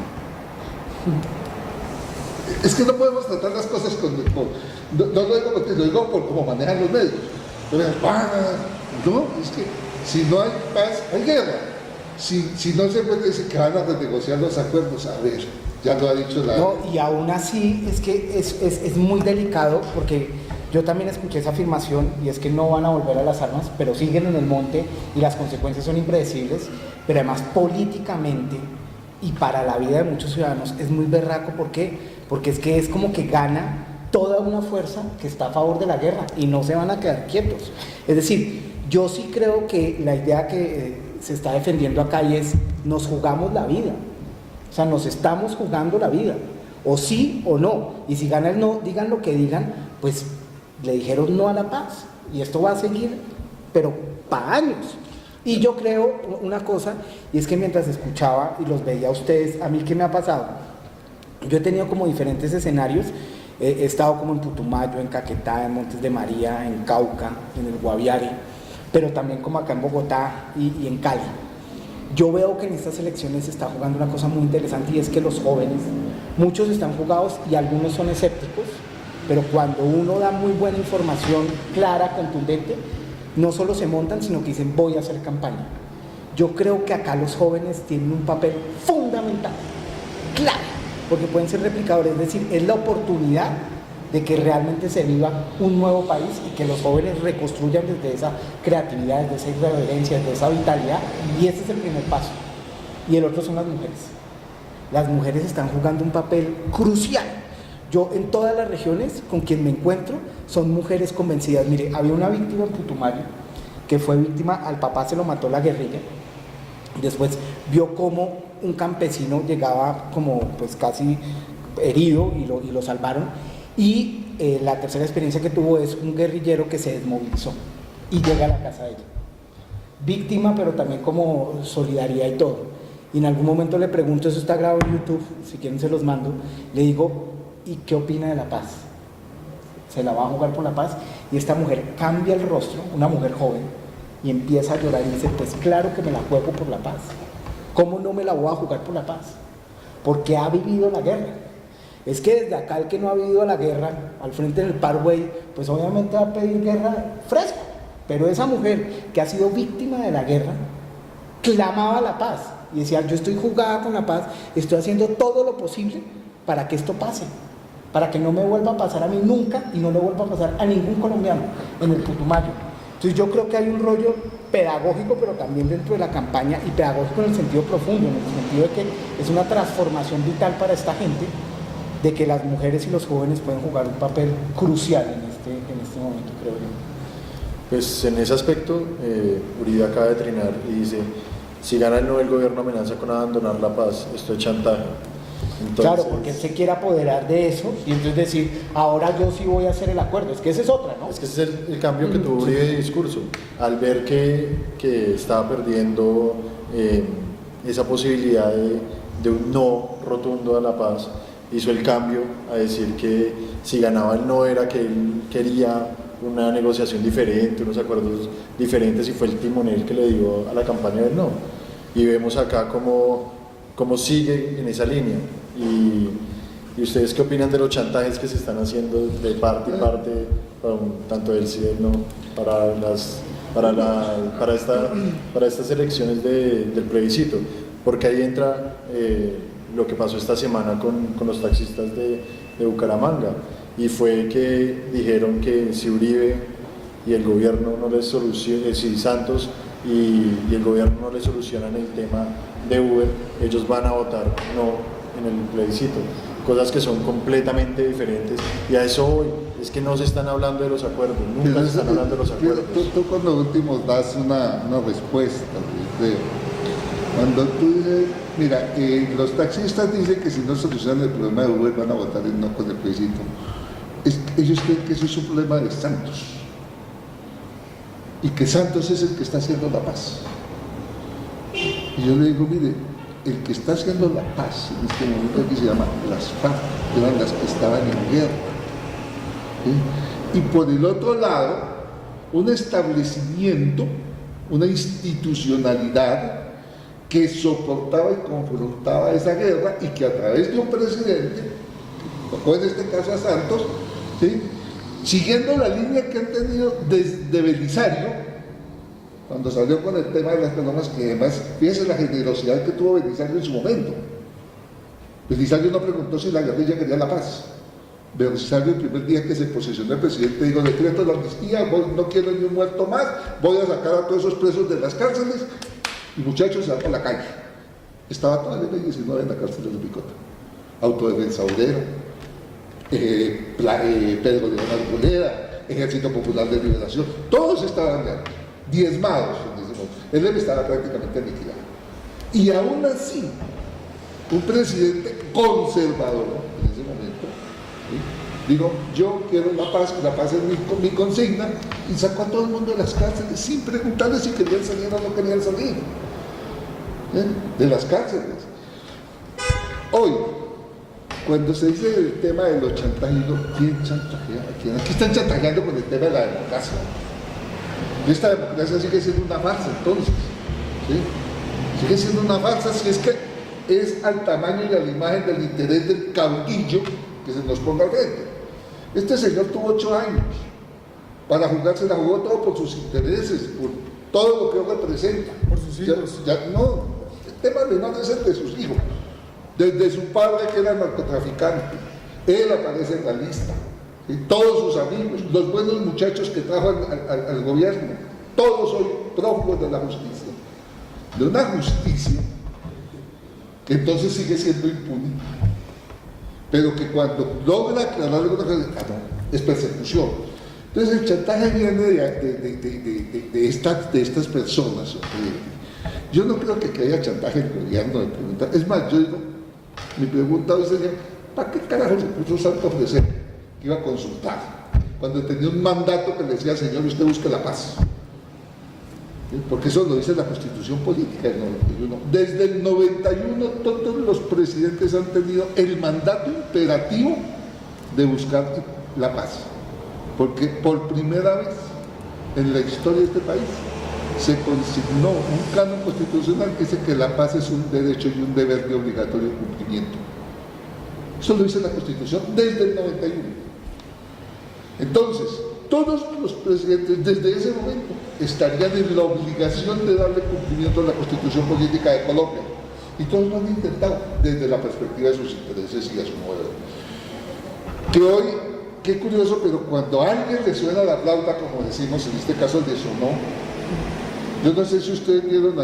Es que no podemos tratar las cosas no lo digo por cómo manejan los medios. No, es que si no hay paz, hay guerra. Si no se puede decir que van a renegociar los acuerdos, a ver, ya lo ha dicho la... No, y aún así es que es muy delicado, porque yo también escuché esa afirmación, y es que no van a volver a las armas, pero siguen en el monte y las consecuencias son impredecibles, pero además políticamente y para la vida de muchos ciudadanos es muy berraco. ¿Por qué? Porque es que es como que gana toda una fuerza que está a favor de la guerra y no se van a quedar quietos. Es decir, yo sí creo que la idea que se está defendiendo acá y es: nos jugamos la vida, o sea, nos estamos jugando la vida, o sí o no, y si gana el no, digan lo que digan, pues le dijeron no a la paz, y esto va a seguir, pero para años. Y yo creo una cosa, y es que mientras escuchaba y los veía a ustedes, a mí ¿qué me ha pasado? Yo he tenido como diferentes escenarios. He estado como en Putumayo, en Caquetá, en Montes de María, en Cauca, en el Guaviare, pero también como acá en Bogotá y en Cali. Yo veo que en estas elecciones se está jugando una cosa muy interesante, y es que los jóvenes, muchos están jugados y algunos son escépticos, pero cuando uno da muy buena información, clara, contundente, no solo se montan, sino que dicen: voy a hacer campaña. Yo creo que acá los jóvenes tienen un papel fundamental, clave, porque pueden ser replicadores, es decir, es la oportunidad de que realmente se viva un nuevo país y que los jóvenes reconstruyan desde esa creatividad, desde esa irreverencia, desde esa vitalidad, y este es el primer paso. Y el otro son las mujeres. Las mujeres están jugando un papel crucial. Yo en todas las regiones con quien me encuentro son mujeres convencidas. Mire, había una víctima en Putumayo que fue víctima, al papá se lo mató la guerrilla, después vio cómo un campesino llegaba como pues casi herido y lo salvaron, y la tercera experiencia que tuvo es un guerrillero que se desmovilizó y llega a la casa de ella, víctima pero también como solidaridad y todo. Y en algún momento le pregunto, eso está grabado en YouTube, si quieren se los mando, le digo: ¿y qué opina de la paz? ¿Se la va a jugar por la paz? Y esta mujer cambia el rostro, una mujer joven, y empieza a llorar y dice: pues claro que me la juego por la paz. ¿Cómo no me la voy a jugar por la paz? Porque ha vivido la guerra. Es que desde acá el que no ha vivido la guerra, al frente del Parkway, pues obviamente va a pedir guerra fresco. Pero esa mujer que ha sido víctima de la guerra, clamaba la paz y decía: yo estoy jugada con la paz, estoy haciendo todo lo posible para que esto pase, para que no me vuelva a pasar a mí nunca y no le vuelva a pasar a ningún colombiano en el Putumayo. Entonces yo creo que hay un rollo pedagógico, pero también dentro de la campaña, y pedagógico en el sentido profundo, en el sentido de que es una transformación vital para esta gente, de que las mujeres y los jóvenes pueden jugar un papel crucial en este momento, creo yo. Pues en ese aspecto, Uribe acaba de trinar y dice: Si gana el no, el gobierno amenaza con abandonar la paz. Esto es chantaje. Entonces, Claro, porque él se quiere apoderar de eso y entonces decir, ahora yo sí voy a hacer el acuerdo. Es que esa es otra, ¿no? es que ese es el cambio que tuvo Uribe de discurso. Al ver que estaba perdiendo esa posibilidad de un no rotundo a la paz, hizo el cambio a decir que si ganaba el no era que él quería una negociación diferente, unos acuerdos diferentes, y fue el timonel que le dio a la campaña del no. Y vemos acá cómo sigue en esa línea. ¿Y ustedes qué opinan de los chantajes que se están haciendo de parte y parte, tanto del sí y del no, para estas elecciones del plebiscito? Porque ahí entra lo que pasó esta semana con los taxistas de Bucaramanga, y fue que dijeron que si Uribe y el gobierno no les soluciona, si Santos y el gobierno no les solucionan el tema de Uber, ellos van a votar no en el plebiscito, cosas que son completamente diferentes, y a eso voy, es que no se están hablando de los acuerdos, nunca se están hablando de los acuerdos. Tú cuando último das una respuesta, creo. Cuando tú dices, mira, los taxistas dicen que si no solucionan el problema de Uber van a votar el no con el plebiscito. Ellos creen que eso es un problema de Santos, y que Santos es el que está haciendo la paz. Y yo le digo, mire, el que está haciendo la paz en este momento aquí se llama las FARC, que eran las que estaban en guerra. ¿Sí? Y por el otro lado, un establecimiento, una institucionalidad que soportaba y confrontaba esa guerra, y que a través de un presidente, tocó en este caso a Santos, ¿sí?, siguiendo la línea que han tenido desde Belisario, cuando salió con el tema de las palomas, que además, fíjense la generosidad que tuvo Belisario en su momento. Belisario no preguntó si la guerrilla quería la paz. Belisario, el primer día que se posesionó el presidente, dijo: decreto de la amnistía, no quiero ni un muerto más, voy a sacar a todos esos presos de las cárceles, y muchachos, se van a la calle. Estaba toda la ley 19 en la cárcel de Picota. Autodefensa Obrero, Pedro León Arboleda, Ejército Popular de Liberación, todos estaban diezmados en ese momento. El ELN estaba prácticamente aniquilado. Y aún así, un presidente conservador en ese momento, ¿sí?, digo, yo quiero la paz es mi consigna, y sacó a todo el mundo de las cárceles sin preguntarles si querían salir o no querían salir de las cárceles. Hoy, cuando se dice el tema de los chantajes, ¿quién chantajea a quién? Aquí están chantajeando con el tema de la democracia. Esta democracia sigue siendo una farsa, entonces, ¿sí? Sigue siendo una farsa, si es que es al tamaño y a la imagen del interés del caudillo que se nos ponga al frente. Este señor tuvo 8 años para jugarse, la jugó todo por sus intereses, por todo lo que él representa. Por sus hijos. No, el tema de no es el de sus hijos. Desde su padre, que era narcotraficante, él aparece en la lista. ¿Sí? Todos sus amigos, los buenos muchachos que trajo al gobierno, todos hoy prófugos de la justicia. De una justicia que entonces sigue siendo impune, pero que cuando logra aclarar alguna cosa, es persecución. Entonces el chantaje viene de estas personas. Yo no creo que haya chantaje en el gobierno de preguntar. Es más, yo digo, mi pregunta hoy sería: ¿para qué carajo se puso Santos a ofrecer que iba a consultar cuando tenía un mandato que le decía: señor, usted busque la paz? Porque eso lo dice la Constitución Política del 91. Desde el 91 todos los presidentes han tenido el mandato imperativo de buscar la paz, porque por primera vez en la historia de este país se consignó un canon constitucional que dice que la paz es un derecho y un deber de obligatorio cumplimiento. Eso lo dice la Constitución desde el 91. Entonces, todos los presidentes desde ese momento estarían en la obligación de darle cumplimiento a la Constitución Política de Colombia, y todos lo han intentado desde la perspectiva de sus intereses y de su modelo. Que hoy, qué curioso, pero cuando a alguien le suena la flauta, como decimos, en este caso le sonó. Yo no sé si ustedes vieron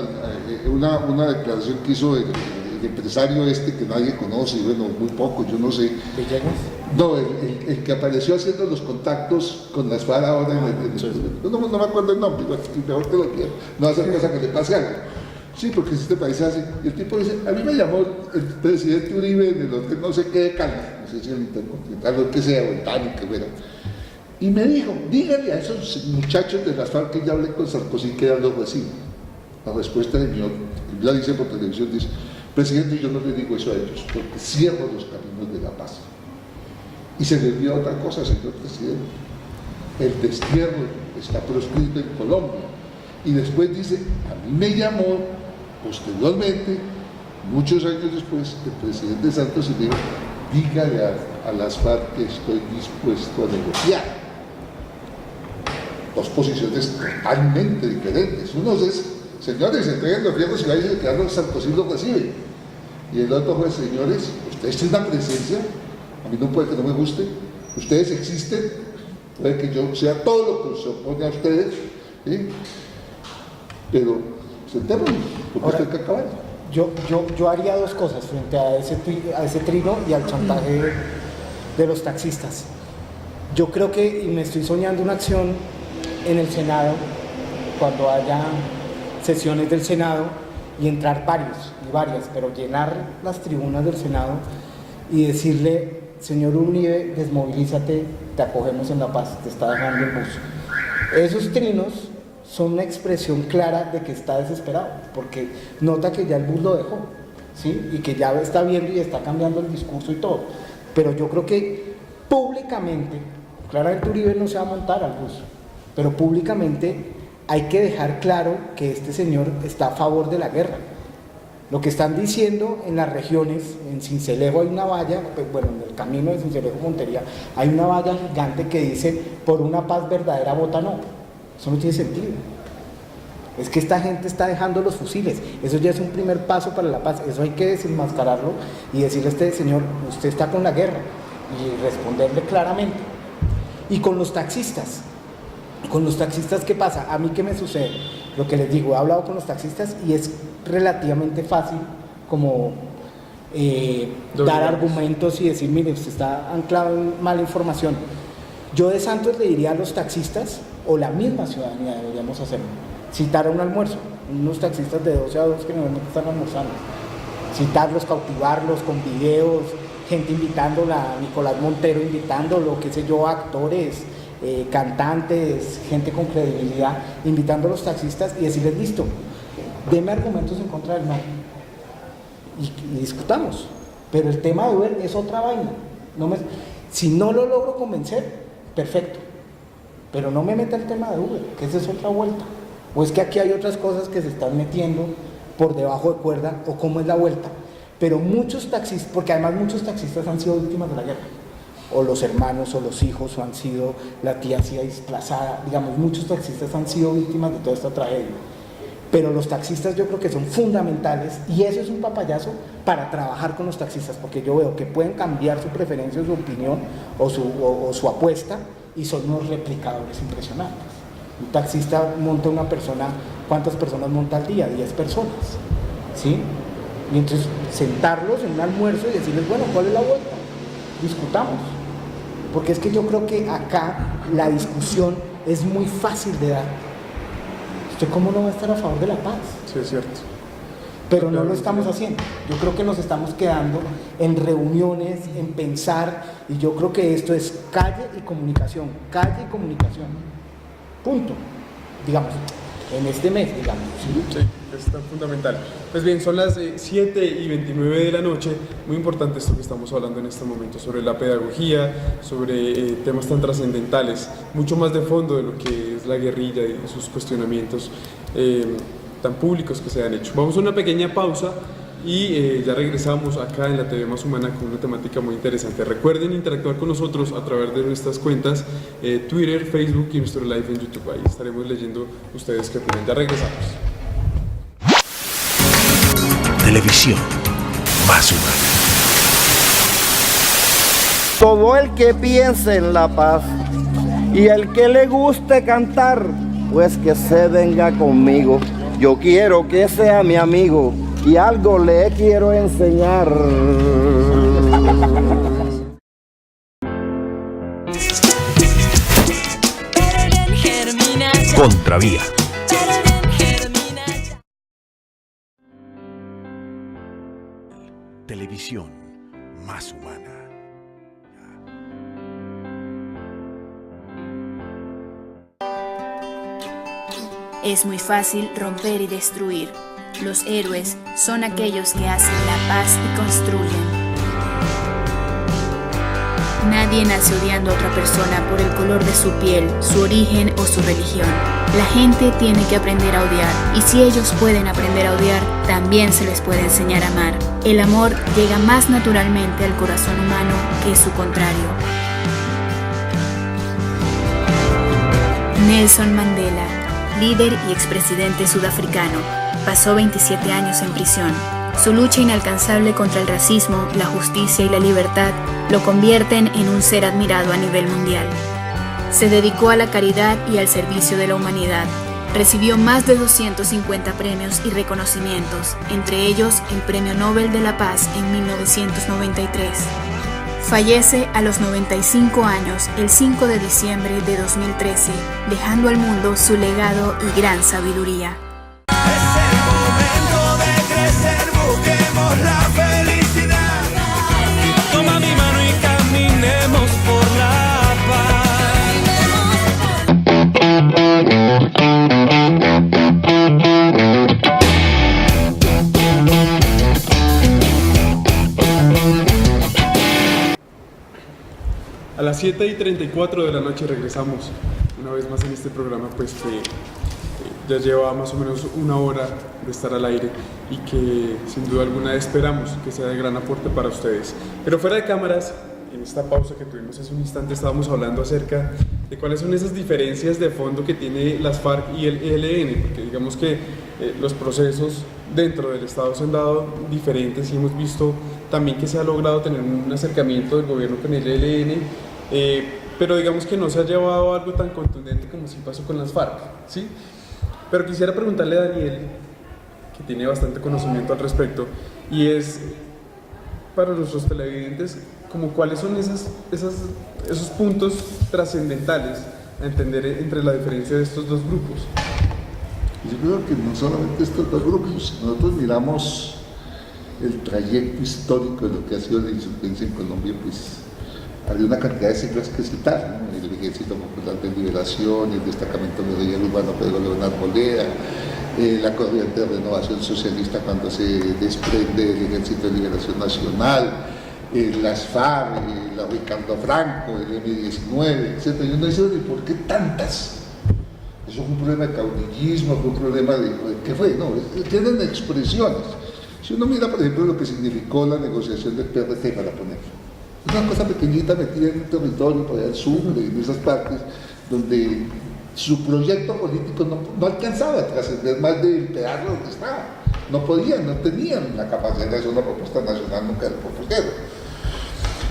una declaración que hizo el empresario que nadie conoce, bueno, muy poco, yo no sé. ¿Villegas? No, el que apareció haciendo los contactos con las FARC ahora no me acuerdo el nombre, mejor que lo quiero, no hacer cosa que le pase algo. Sí, porque si este país hace. Y el tipo dice, a mí me llamó el presidente Uribe en el hotel no sé qué de Cali, no sé si el Intercontinental, lo que sea, o el Tani, que fuera. Y me dijo, dígale a esos muchachos de las FARC que ya hablé con Sarkozy que eran los recibo. La respuesta de mi la dice por televisión, dice, presidente, yo no le digo eso a ellos, porque cierro los caminos de la paz. Y se le dio otra cosa, señor presidente. El destierro está proscrito en Colombia. Y después dice, a mí me llamó posteriormente, muchos años después, el presidente Santos y dijo, dígale a las FARC que estoy dispuesto a negociar. Dos posiciones totalmente diferentes. Uno es, señores, se entreguen los fierros y vayan a quedar Sarkozy los recibe. Y el otro fue, señores, ustedes tienen una presencia, a mí no puede que no me guste, ustedes existen, puede que yo sea todo lo que se opone a ustedes, ¿sí? Pero sentémonos, porque esto hay que acabar. Yo haría dos cosas frente a ese trino y al chantaje de los taxistas. Yo creo que, y me estoy soñando una acción en el Senado, cuando haya sesiones del Senado, y entrar varias, pero llenar las tribunas del Senado y decirle, señor Uribe, desmovilízate, te acogemos en La Paz, te está dejando el bus. Esos trinos son una expresión clara de que está desesperado, porque nota que ya el bus lo dejó, ¿sí? Y que ya está viendo y está cambiando el discurso y todo. Pero yo creo que públicamente, claramente Uribe no se va a montar al bus, pero públicamente hay que dejar claro que este señor está a favor de la guerra. Lo que están diciendo en las regiones, en Sincelejo hay una valla, bueno, en el camino de Sincelejo a Montería, hay una valla gigante que dice, por una paz verdadera vota no. Eso no tiene sentido. Es que esta gente está dejando los fusiles. Eso ya es un primer paso para la paz. Eso hay que desenmascararlo y decirle a este señor, usted está con la guerra, y responderle claramente. Y con los taxistas, ¿qué pasa? A mí, ¿qué me sucede? Lo que les digo, he hablado con los taxistas y es relativamente fácil como dar argumentos y decir, mire, usted está anclado en mala información. Yo de Santos le diría a los taxistas, o la misma ciudadanía deberíamos hacerlo, citar a un almuerzo, unos taxistas de 12 a 2 que normalmente están almorzando, citarlos, cautivarlos con videos, gente invitándola, Nicolás Montero invitándolo, qué sé yo, actores, cantantes, gente con credibilidad, invitando a los taxistas y decirles, listo, deme argumentos en contra del no y discutamos. Pero el tema de Uber es otra vaina. Si no lo logro convencer, perfecto, pero no me meta el tema de Uber, que esa es otra vuelta. O es que aquí hay otras cosas que se están metiendo por debajo de cuerda, o cómo es la vuelta. Pero muchos taxistas, porque además muchos taxistas han sido víctimas de la guerra, o los hermanos o los hijos, o han sido, la tía ha sido desplazada, digamos, muchos taxistas han sido víctimas de toda esta tragedia. Pero los taxistas yo creo que son fundamentales, y eso es un papayazo para trabajar con los taxistas, porque yo veo que pueden cambiar su preferencia, su opinión o su apuesta, y son unos replicadores impresionantes. Un taxista monta una persona, ¿cuántas personas monta al día? 10 personas, ¿sí? Y entonces sentarlos en un almuerzo y decirles, bueno, ¿cuál es la vuelta? Discutamos. Porque es que yo creo que acá la discusión es muy fácil de dar. ¿Usted cómo no va a estar a favor de la paz? Sí, es cierto. Pero no lo estamos haciendo. Yo creo que nos estamos quedando en reuniones, en pensar, y yo creo que esto es calle y comunicación, punto, digamos, en este mes, digamos. Sí, es tan fundamental. Pues bien, son las 7:29 de la noche, muy importante esto que estamos hablando en este momento, sobre la pedagogía, sobre temas tan trascendentales, mucho más de fondo de lo que es la guerrilla y sus cuestionamientos tan públicos que se han hecho. Vamos a una pequeña pausa y ya regresamos acá en la TV Más Humana con una temática muy interesante. Recuerden interactuar con nosotros a través de nuestras cuentas Twitter, Facebook y nuestro live en YouTube. Ahí estaremos leyendo ustedes qué opinan. Ya regresamos. Televisión Más Humana. Todo el que piense en la paz y el que le guste cantar, pues que se venga conmigo. Yo quiero que sea mi amigo y algo le quiero enseñar. Contravía. Televisión más humana. Es muy fácil romper y destruir. Los héroes son aquellos que hacen la paz y construyen. Nadie nace odiando a otra persona por el color de su piel, su origen o su religión. La gente tiene que aprender a odiar, y si ellos pueden aprender a odiar, también se les puede enseñar a amar. El amor llega más naturalmente al corazón humano que su contrario. Nelson Mandela, líder y expresidente sudafricano, pasó 27 años en prisión. Su lucha inalcanzable contra el racismo, la justicia y la libertad lo convierten en un ser admirado a nivel mundial. Se dedicó a la caridad y al servicio de la humanidad. Recibió más de 250 premios y reconocimientos, entre ellos el Premio Nobel de la Paz en 1993. Fallece a los 95 años el 5 de diciembre de 2013, dejando al mundo su legado y gran sabiduría. Busquemos la felicidad. Toma mi mano y caminemos por la A las 7:34 de la noche regresamos una vez más en este programa, pues que ya lleva más o menos una hora de estar al aire y que sin duda alguna esperamos que sea de gran aporte para ustedes. Pero fuera de cámaras, en esta pausa que tuvimos hace un instante, estábamos hablando acerca de cuáles son esas diferencias de fondo que tiene las FARC y el ELN, porque digamos que los procesos dentro del Estado se han dado diferentes y hemos visto también que se ha logrado tener un acercamiento del gobierno con el ELN, pero digamos que no se ha llevado a algo tan contundente como sí pasó con las FARC, ¿sí? Pero quisiera preguntarle a Daniel, que tiene bastante conocimiento al respecto, y es para nuestros televidentes, como cuáles son esos puntos trascendentales a entender entre la diferencia de estos dos grupos. Yo creo que no solamente estos dos grupos, si nosotros miramos el trayecto histórico de lo que ha sido la insurgencia en Colombia, pues había una cantidad de siglas que citar, ¿no? El Ejército Popular de Liberación, el Destacamento Guerrillero Urbano Pedro Leonardo Bolea, la corriente de renovación socialista cuando se desprende del Ejército de Liberación Nacional, las FARC, la Ricardo Franco, el M-19, etc. Y uno dice, ¿por qué tantas? Eso fue un problema de caudillismo, fue un problema de ¿qué fue? No, tienen expresiones. Si uno mira, por ejemplo, lo que significó la negociación del PRT, para poner una cosa pequeñita metida en un territorio por allá al sur, en esas partes, donde su proyecto político no alcanzaba a trascender más de empedarlo donde estaba. No podían, no tenían la capacidad de hacer una propuesta nacional, nunca lo propusieron.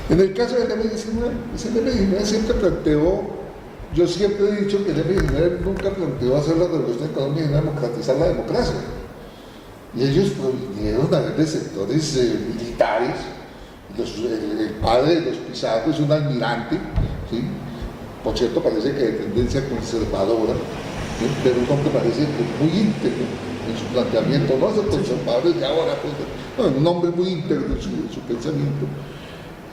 En el caso del M-19, el M-19 siempre planteó, yo siempre he dicho que el M-19 nunca planteó hacer la revolución en Colombia y democratizar la democracia. Y ellos provinieron a ver de sectores militares. El padre de los Pizarro es un almirante, ¿sí? Por cierto parece que de tendencia conservadora, ¿sí? Pero un hombre parece que muy íntegro en su planteamiento, no es el conservador de ahora, pues, no, un hombre muy íntegro en su pensamiento,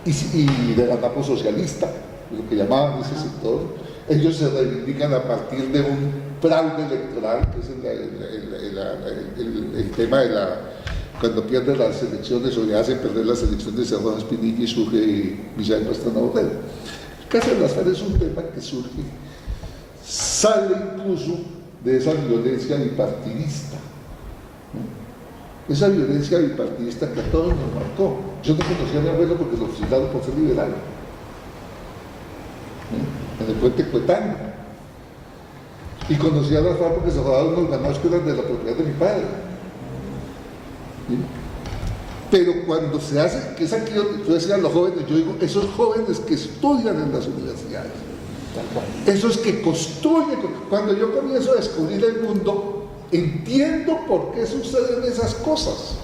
y del anapo socialista, lo que llamaban ese sector. Ellos se reivindican a partir de un fraude electoral, que es el tema de cuando pierden las elecciones o le hacen perder las elecciones de Cerrado Espinilla y surge Misael Pastrana Borrell. El caso de las FARC es un tema que sale incluso de esa violencia bipartidista, ¿no? Esa violencia bipartidista que a todos nos marcó. Yo no conocía a mi abuelo porque lo fusilaron por ser liberal, ¿no? En el puente Cuetano. Y conocí a las FARC porque se robaron unos ganados que eran de la propiedad de mi padre. ¿Sí? Pero cuando se hace, que es aquí donde yo decía a los jóvenes, yo digo, esos jóvenes que estudian en las universidades, esos que construyen, cuando yo comienzo a descubrir el mundo, entiendo por qué suceden esas cosas.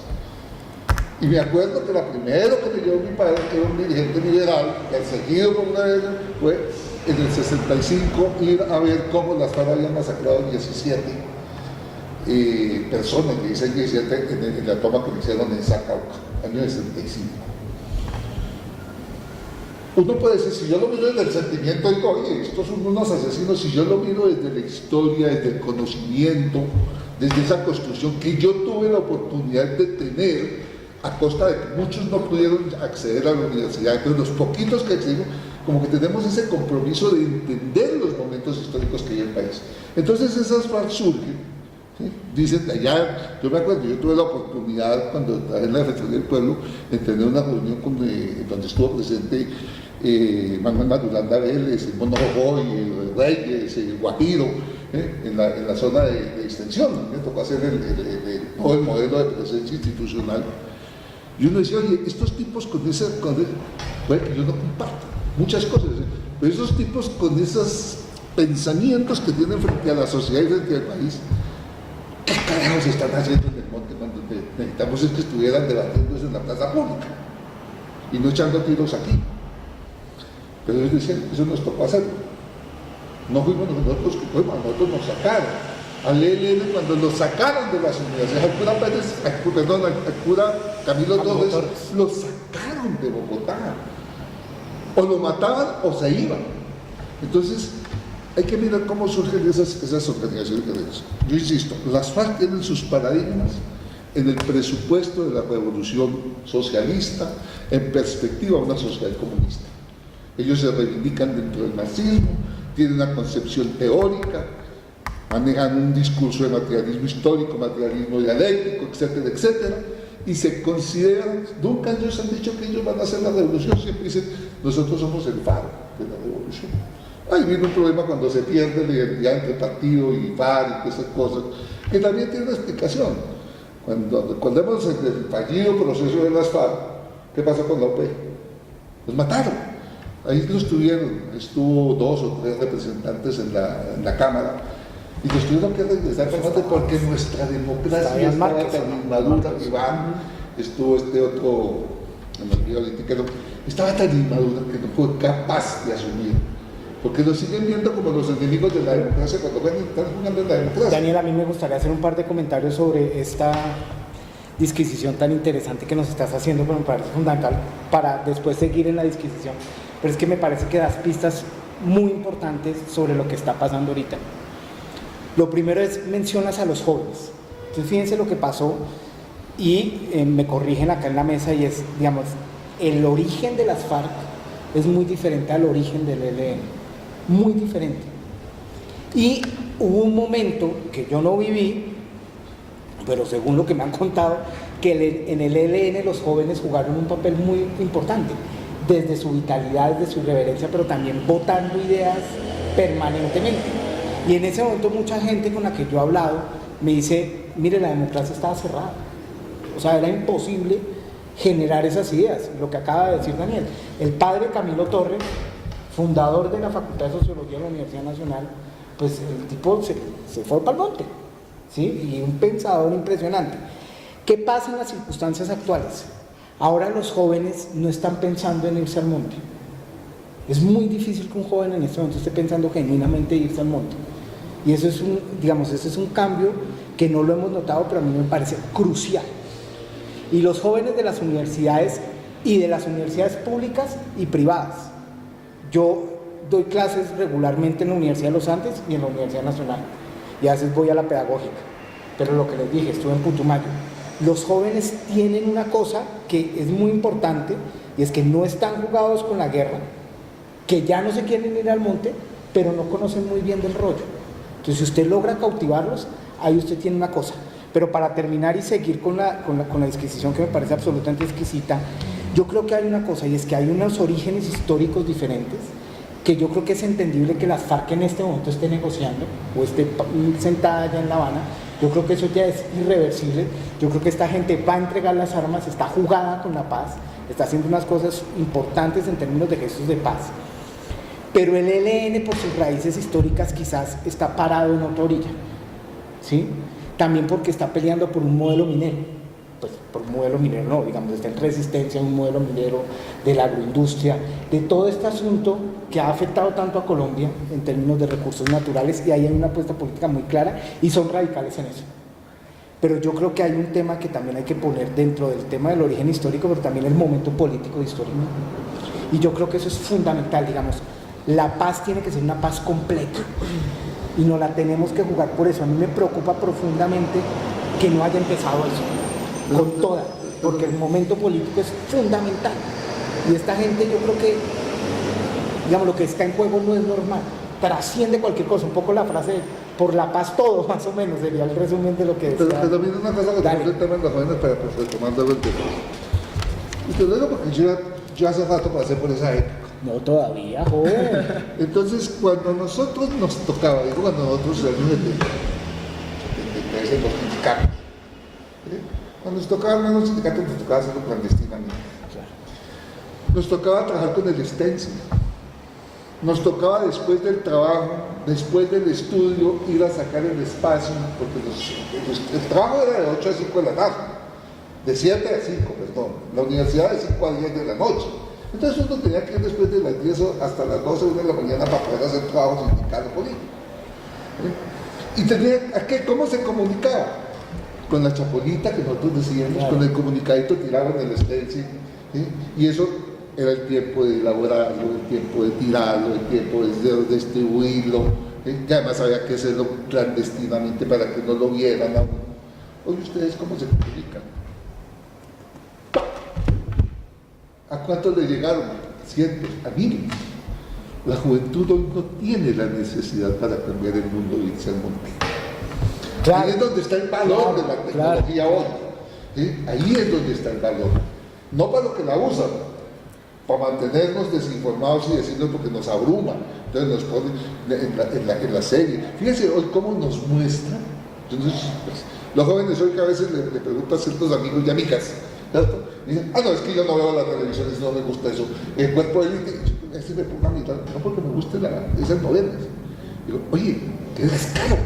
Y me acuerdo que la primero que me llevó mi padre, que era un dirigente liberal, perseguido por una vez, fue en el 65 ir a ver cómo las FARC habían masacrado 17 personas que dicen que en la toma que le hicieron en Zacauca, año 65. Uno puede decir, si yo lo miro desde el sentimiento, digo, oye, estos son unos asesinos. Si yo lo miro desde la historia, desde el conocimiento, desde esa construcción que yo tuve la oportunidad de tener, a costa de que muchos no pudieron acceder a la universidad, entonces los poquitos que accedimos, como que tenemos ese compromiso de entender los momentos históricos que hay en el país. Entonces esas FARC surgen, ¿sí? Dicen allá, yo me acuerdo, yo tuve la oportunidad cuando estaba en la Defensoría del Pueblo de tener una reunión donde estuvo presente Manuel Madulanda Vélez, el Mono Jojoy, el Reyes, el Guajiro, en la zona de extensión. Me tocó hacer todo el modelo de presencia institucional. Y uno decía, oye, estos tipos bueno, yo no comparto muchas cosas, pero esos tipos con esos pensamientos que tienen frente a la sociedad y frente al país, ¿qué carajos están haciendo en el monte cuando necesitamos es que estuvieran debatiéndose en la plaza pública y no echando tiros aquí? Pero ellos decían, eso nos tocó hacerlo. No fuimos nosotros que fuimos, nosotros nos sacaron. Al ELN cuando lo sacaron de las universidades, al cura Camilo Torres, lo sacaron de Bogotá. O lo mataban o se iban. Entonces, hay que mirar cómo surgen esas organizaciones guerreras. Yo insisto, las FARC tienen sus paradigmas en el presupuesto de la revolución socialista, en perspectiva de una sociedad comunista. Ellos se reivindican dentro del marxismo, tienen una concepción teórica, manejan un discurso de materialismo histórico, materialismo dialéctico, etcétera, etcétera, y se consideran, nunca ellos han dicho que ellos van a hacer la revolución, siempre dicen, nosotros somos el faro de la revolución. Ahí viene un problema cuando se pierde la identidad entre partido y faro y esas cosas, que también tiene una explicación. Cuando recordemos el fallido proceso de las FARC, ¿qué pasó con la OP? Los mataron. Ahí los tuvieron, estuvo 2 o 3 representantes en la Cámara, y los tuvieron que regresar porque nuestra democracia estaba tan inmadura. Iván, estuvo este otro, estaba tan inmadura que no fue capaz de asumir, porque lo siguen viendo como los enemigos de la democracia cuando están jugando en la democracia. Daniel, a mí me gustaría hacer un par de comentarios sobre esta disquisición tan interesante que nos estás haciendo, pero me parece fundamental para después seguir en la disquisición. Pero es que me parece que das pistas muy importantes sobre lo que está pasando ahorita. Lo primero es, mencionas a los jóvenes. Entonces fíjense lo que pasó y me corrigen acá en la mesa, y es, digamos, el origen de las FARC es muy diferente al origen del ELN, muy diferente. Y hubo un momento que yo no viví, pero según lo que me han contado, que en el ELN los jóvenes jugaron un papel muy importante, desde su vitalidad, desde su irreverencia, pero también votando ideas permanentemente. Y en ese momento mucha gente con la que yo he hablado me dice, mire, la democracia estaba cerrada. O sea, era imposible generar esas ideas, lo que acaba de decir Daniel. El padre Camilo Torres, fundador de la Facultad de Sociología de la Universidad Nacional, pues el tipo se fue para el monte, ¿sí? Y un pensador impresionante. ¿Qué pasa en las circunstancias actuales? Ahora los jóvenes no están pensando en irse al monte. Es muy difícil que un joven en este momento esté pensando genuinamente en irse al monte. Y eso es ese es un cambio que no lo hemos notado, pero a mí me parece crucial. Y los jóvenes de las universidades y de las universidades públicas y privadas. Yo doy clases regularmente en la Universidad de los Andes y en la Universidad Nacional. Y a veces voy a la pedagógica. Pero lo que les dije, estuve en Putumayo. Los jóvenes tienen una cosa que es muy importante, y es que no están jugados con la guerra, que ya no se quieren ir al monte, pero no conocen muy bien del rollo. Entonces, si usted logra cautivarlos, ahí usted tiene una cosa. Pero para terminar y seguir con la disquisición, que me parece absolutamente exquisita, yo creo que hay una cosa, y es que hay unos orígenes históricos diferentes, que yo creo que es entendible que las FARC en este momento esté negociando, o esté sentada allá en La Habana. Yo creo que eso ya es irreversible. Yo creo que esta gente va a entregar las armas, está jugada con la paz, está haciendo unas cosas importantes en términos de gestos de paz. Pero el ELN, por sus raíces históricas, quizás está parado en otra orilla, ¿sí? También porque está peleando por un modelo minero. Pues por un modelo minero no, digamos, está en resistencia a un modelo minero, de la agroindustria, de todo este asunto que ha afectado tanto a Colombia en términos de recursos naturales, y ahí hay una apuesta política muy clara y son radicales en eso. pero yo creo que hay un tema que también hay que poner dentro del tema del origen histórico, pero también el momento político histórico. Y yo creo que eso es fundamental, digamos, la paz tiene que ser una paz completa y no la tenemos que jugar por eso. A mí me preocupa profundamente que no haya empezado eso, con toda, porque el momento político es fundamental. Y esta gente, yo creo que, digamos, lo que está en juego no es normal, trasciende cualquier cosa, un poco la frase de, por la paz todo, más o menos, sería el resumen de lo que decía. Pero también una cosa que Dale. el tema de los jóvenes para retomar el tema. Y te lo digo porque yo hace rato pasé por esa época. No, todavía, joven. Entonces, cuando nosotros nos tocaba, digo cuando nosotros en los sindicatos, cuando nos tocaba en los sindicatos, nos tocaba hacerlo clandestinamente. Nos tocaba trabajar con el stencil. Nos tocaba después del trabajo, después del estudio, ir a sacar el espacio, porque el trabajo era de 8 a 5 de la tarde, de 7 a 5, perdón, la universidad de 5 a 10 de la noche. Entonces uno tenía que ir después de las 10 hasta las 12 de la mañana para poder hacer trabajo sindical o político. Y tenía, ¿cómo se comunicaba? Con la chapolita que nosotros decíamos, claro, con el comunicadito tirado en el stencil, ¿sí? Y eso era el tiempo de elaborarlo, el tiempo de tirarlo, el tiempo de distribuirlo, que además había que hacerlo clandestinamente para que no lo vieran a uno. Oye, ¿ustedes cómo se comunican? ¿A cuántos le llegaron? Cientos, a miles. La juventud hoy no tiene la necesidad para cambiar el mundo y irse al monte. Claro. Ahí es donde está el valor de la tecnología hoy. ¿Sí? Ahí es donde está el valor. No para lo que la usan, para mantenernos desinformados y decirnos porque nos abruma. Entonces nos ponen en la serie. Fíjense hoy cómo nos muestra. Entonces, pues, los jóvenes hoy que a veces le preguntan a ciertos amigos y amigas, ¿cierto? Y dicen, no, es que yo no veo la televisión, no me gusta eso. El cuerpo de élite, ese me pongo a mirar, no porque me guste esas novelas. Digo, oye, qué descaro.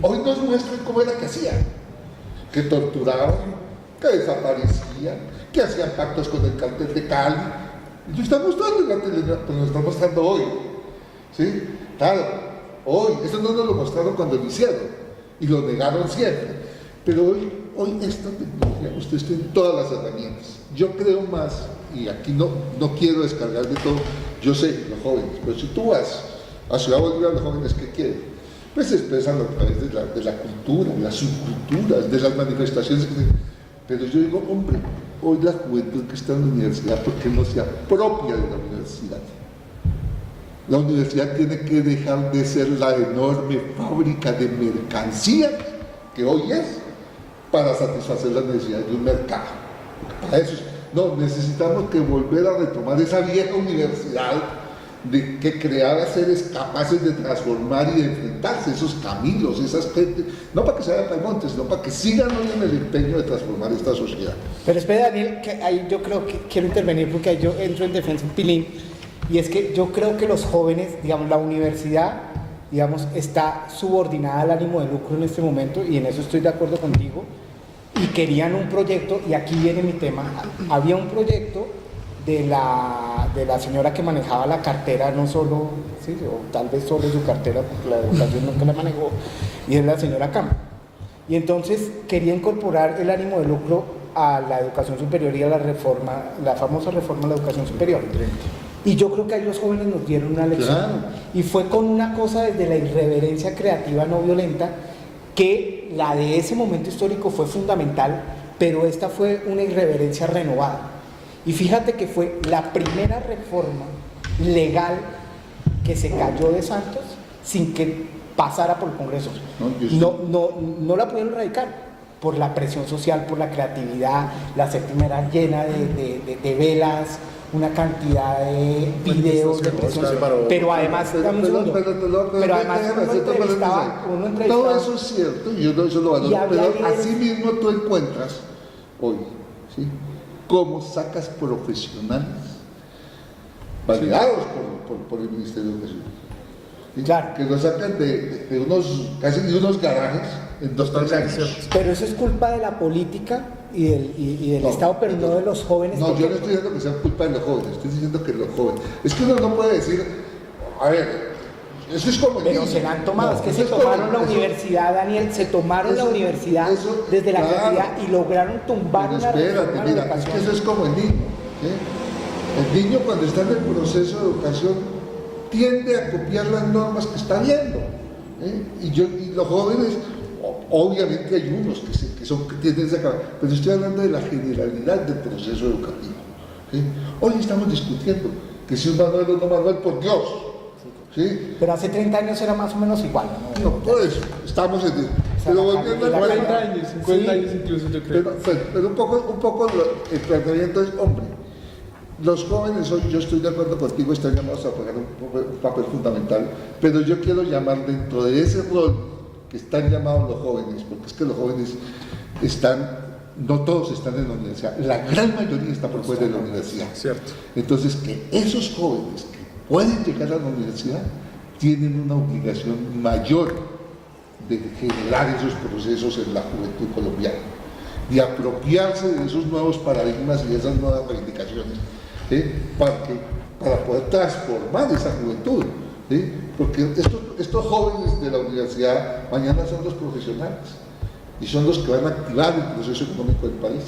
Hoy nos muestran cómo era que hacían. Que torturaban, que desaparecían, que hacían pactos con el cartel de Cali. Y lo están mostrando en la televisión, pero lo están mostrando hoy. ¿Sí? Claro, hoy. Eso no nos lo mostraron cuando lo hicieron. Y lo negaron siempre. Pero hoy esta tecnología, ustedes tienen todas las herramientas. Yo creo más, y aquí no quiero descargar de todo, yo sé, los jóvenes, pero si tú vas a Ciudad Bolívar, los jóvenes, ¿qué quieren? Pues se expresan a través de la cultura, de las subculturas, de las manifestaciones. Pero yo digo, hombre, hoy la juventud que está en la universidad, ¿por qué no se apropia de la universidad? La universidad tiene que dejar de ser la enorme fábrica de mercancías que hoy es para satisfacer las necesidades de un mercado. Para eso, no, necesitamos que volver a retomar esa vieja universidad que creaba seres capaces de transformar y de enfrentarse esos caminos, esas gentes, no para que se vayan para el monte, sino para que sigan hoy en el empeño de transformar esta sociedad. Pero espera, Daniel, que ahí yo creo que quiero intervenir porque ahí yo entro en defensa un pilín, y es que yo creo que los jóvenes, digamos, la universidad, digamos, está subordinada al ánimo de lucro en este momento, y en eso estoy de acuerdo contigo, y querían un proyecto, y aquí viene mi tema, había un proyecto de la señora que manejaba la cartera, no solo, sí, o tal vez solo su cartera, porque la educación nunca la manejó, y es la señora Campo. Y entonces quería incorporar el ánimo de lucro a la educación superior y a la reforma, la famosa reforma a la educación superior. Y yo creo que ahí los jóvenes nos dieron una lección. Claro. Y fue con una cosa desde la irreverencia creativa no violenta, que la de ese momento histórico fue fundamental, pero esta fue una irreverencia renovada. Y fíjate que fue la primera reforma legal que se cayó de Santos sin que pasara por el Congreso. No la pudieron erradicar por la presión social, por la creatividad. La séptima era llena de velas, una cantidad de videos de presión social. Pero además, dame un segundo. Pero además uno entrevistaba. Todo eso es cierto, y yo eso lo valoro, pero así mismo tú encuentras hoy, ¿sí?, cómo sacas profesionales validados por el Ministerio de Educación. ¿Sí? Claro. Que lo sacan de unos, casi de unos garajes en 2-3 años. Pero eso es culpa de la política y del Estado, pero no de los jóvenes. No, yo no estoy diciendo que sea culpa de los jóvenes, estoy diciendo que los jóvenes. Es que uno no puede decir, a ver, Eso es como el Pero niño. se la han tomado, No, es que eso se como- tomaron la eso- universidad, Daniel, se tomaron la eso- universidad eso- desde la claro. creatividad y lograron tumbar Pero una reforma espérate, de la mira, es educación. que eso es como el niño. El niño cuando está en el proceso de educación tiende a copiar las normas que está viendo. Y los jóvenes, obviamente hay unos que tienen esa capacidad, pero estoy hablando de la generalidad del proceso educativo. Hoy estamos discutiendo que si un manual o no manual, por Dios. ¿Sí? Pero hace 30 años era más o menos igual, ¿no? No, por eso, estamos en... Pero volviendo al 40 tema, años, 50 años incluso, yo creo. pero un poco el planteamiento es, hombre, los jóvenes hoy, yo estoy de acuerdo contigo, están llamados a jugar un papel fundamental, pero yo quiero llamar dentro de ese rol que están llamados los jóvenes, porque es que los jóvenes no todos están en la universidad, la gran mayoría está por fuera de la universidad. Cierto. Entonces, que esos jóvenes que pueden llegar a la universidad tienen una obligación mayor de generar esos procesos en la juventud colombiana, de apropiarse de esos nuevos paradigmas y de esas nuevas reivindicaciones, para poder transformar esa juventud. Porque estos jóvenes de la universidad mañana son los profesionales y son los que van a activar el proceso económico del país.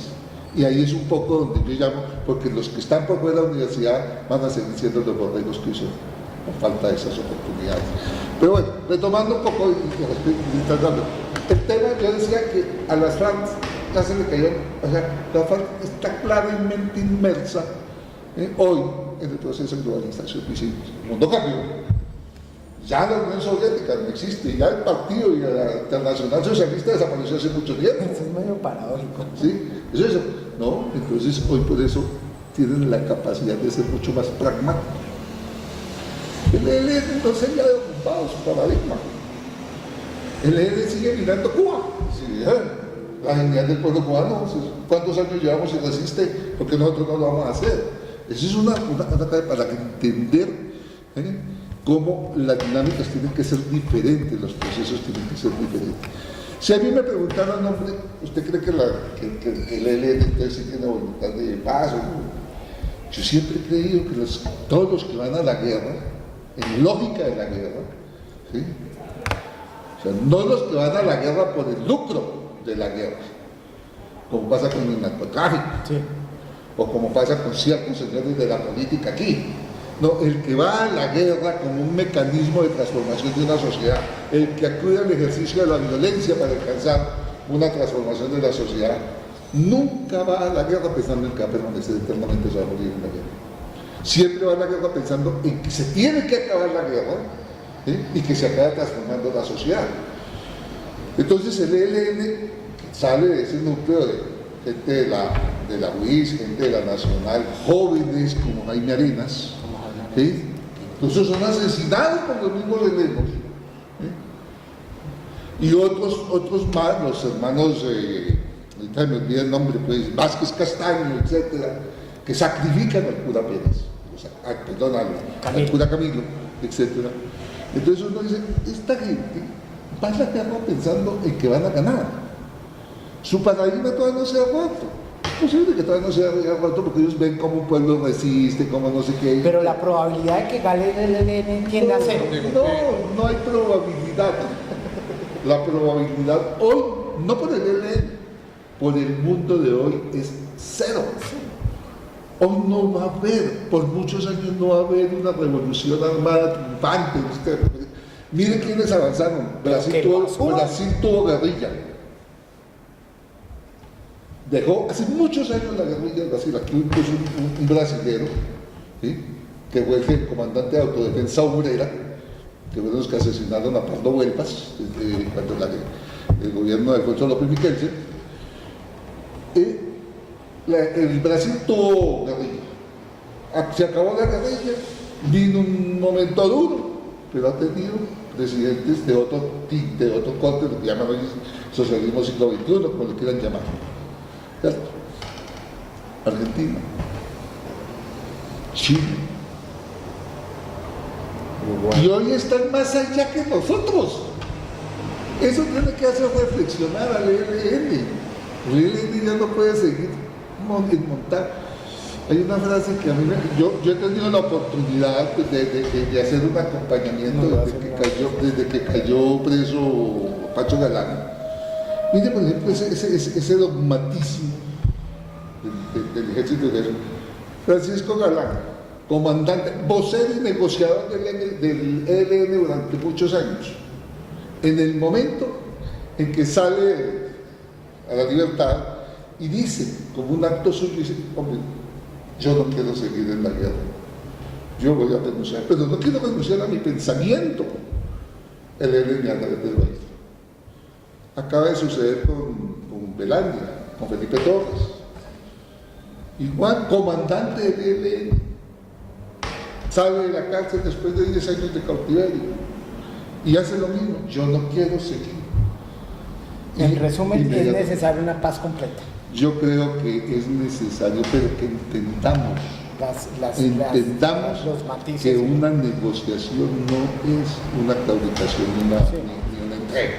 Y ahí es un poco donde yo llamo, porque los que están por fuera de la universidad van a seguir siendo los borregos que hizo por falta de esas oportunidades. Pero bueno, retomando un poco el tema, yo decía que a las FARC ya se le cayó, o sea, la FARC está claramente inmersa hoy en el proceso de globalización. El mundo cambió. Ya la Unión Soviética no existe, ya el partido y la Internacional Socialista desapareció hace mucho tiempo. Eso es medio paradójico. ¿Sí? ¿Es eso? No, entonces hoy por eso tienen la capacidad de ser mucho más pragmáticos. El ELN no se haya ocupado su paradigma. El ELN sigue mirando Cuba. Sí, la genialidad del pueblo cubano. ¿Cuántos años llevamos y resiste? Porque nosotros no lo vamos a hacer. Eso es una para entender cómo las dinámicas tienen que ser diferentes, los procesos tienen que ser diferentes. Si a mí me preguntaran, hombre, ¿usted cree que el ELN entonces sí tiene voluntad de paz? Yo siempre he creído que todos los que van a la guerra, en lógica de la guerra, ¿sí? O sea, no los que van a la guerra por el lucro de la guerra, como pasa con el narcotráfico, Sí. o como pasa con ciertos señores de la política aquí. No, el que va a la guerra como un mecanismo de transformación de una sociedad, el que acude al ejercicio de la violencia para alcanzar una transformación de la sociedad, nunca va a la guerra pensando en que va a permanecer eternamente, se va a morir en la guerra. Siempre va a la guerra pensando en que se tiene que acabar la guerra y que se acaba transformando la sociedad. Entonces el ELN sale de ese núcleo de gente de la UIS, gente de la Nacional, jóvenes como Jaime Arenas, ¿sí? Entonces son asesinados por los mismos elenos. Y otros más, los hermanos, ahorita me olvidé el nombre, pues, Vázquez Castaño, etcétera, que sacrifican al cura Pérez, perdón, al cura Camilo, etcétera. Entonces uno dice, esta gente va a la guerra pensando en que van a ganar. Su paradigma todavía no se ha roto. Es posible que todavía no se haya roto porque ellos ven cómo un pueblo resiste, cómo no sé qué. Pero la probabilidad de que gane el ELN tiende a cero. No hay probabilidad. La probabilidad hoy, no por el ELN, por el mundo de hoy es cero. Hoy no va a haber, por muchos años no va a haber una revolución armada triunfante. Miren quiénes avanzaron. Brasil tuvo guerrilla. Dejó hace muchos años la guerrilla en Brasil. Aquí puso un brasilero, ¿sí? Que fue el comandante de autodefensa obrera, que fueron los que asesinaron a Pardo Huelpas cuando el gobierno de Alfonso López Miquelsen. El Brasil tuvo guerrilla. Se acabó la guerrilla, vino un momento duro, pero ha tenido presidentes de otro corte, lo que llaman hoy socialismo siglo XXI, como lo quieran llamar. ¿Cierto? Argentina, Chile. Y hoy están más allá que nosotros. Eso tiene que hacer reflexionar al ELN. El ELN ya no puede seguir montar. Hay una frase que a mí yo he tenido la oportunidad de hacer un acompañamiento desde que cayó preso Pacho Galán. Mire, por ejemplo, ese dogmatismo del ejército de guerra. Francisco Galán, comandante, vocero y negociador del ELN durante muchos años. En el momento en que sale a la libertad y dice, como un acto suyo, dice, hombre, yo no quiero seguir en la guerra, yo voy a renunciar, pero no quiero renunciar a mi pensamiento. El ELN anda desde el país. Acaba de suceder con Belandia, con Felipe Torres. Igual, comandante del ELN, sale de la cárcel después de 10 años de cautiverio y hace lo mismo, yo no quiero seguir. En resumen, es necesaria una paz completa. Yo creo que es necesario, pero que entendamos los matices, que una negociación no es una claudicación ni una entrega.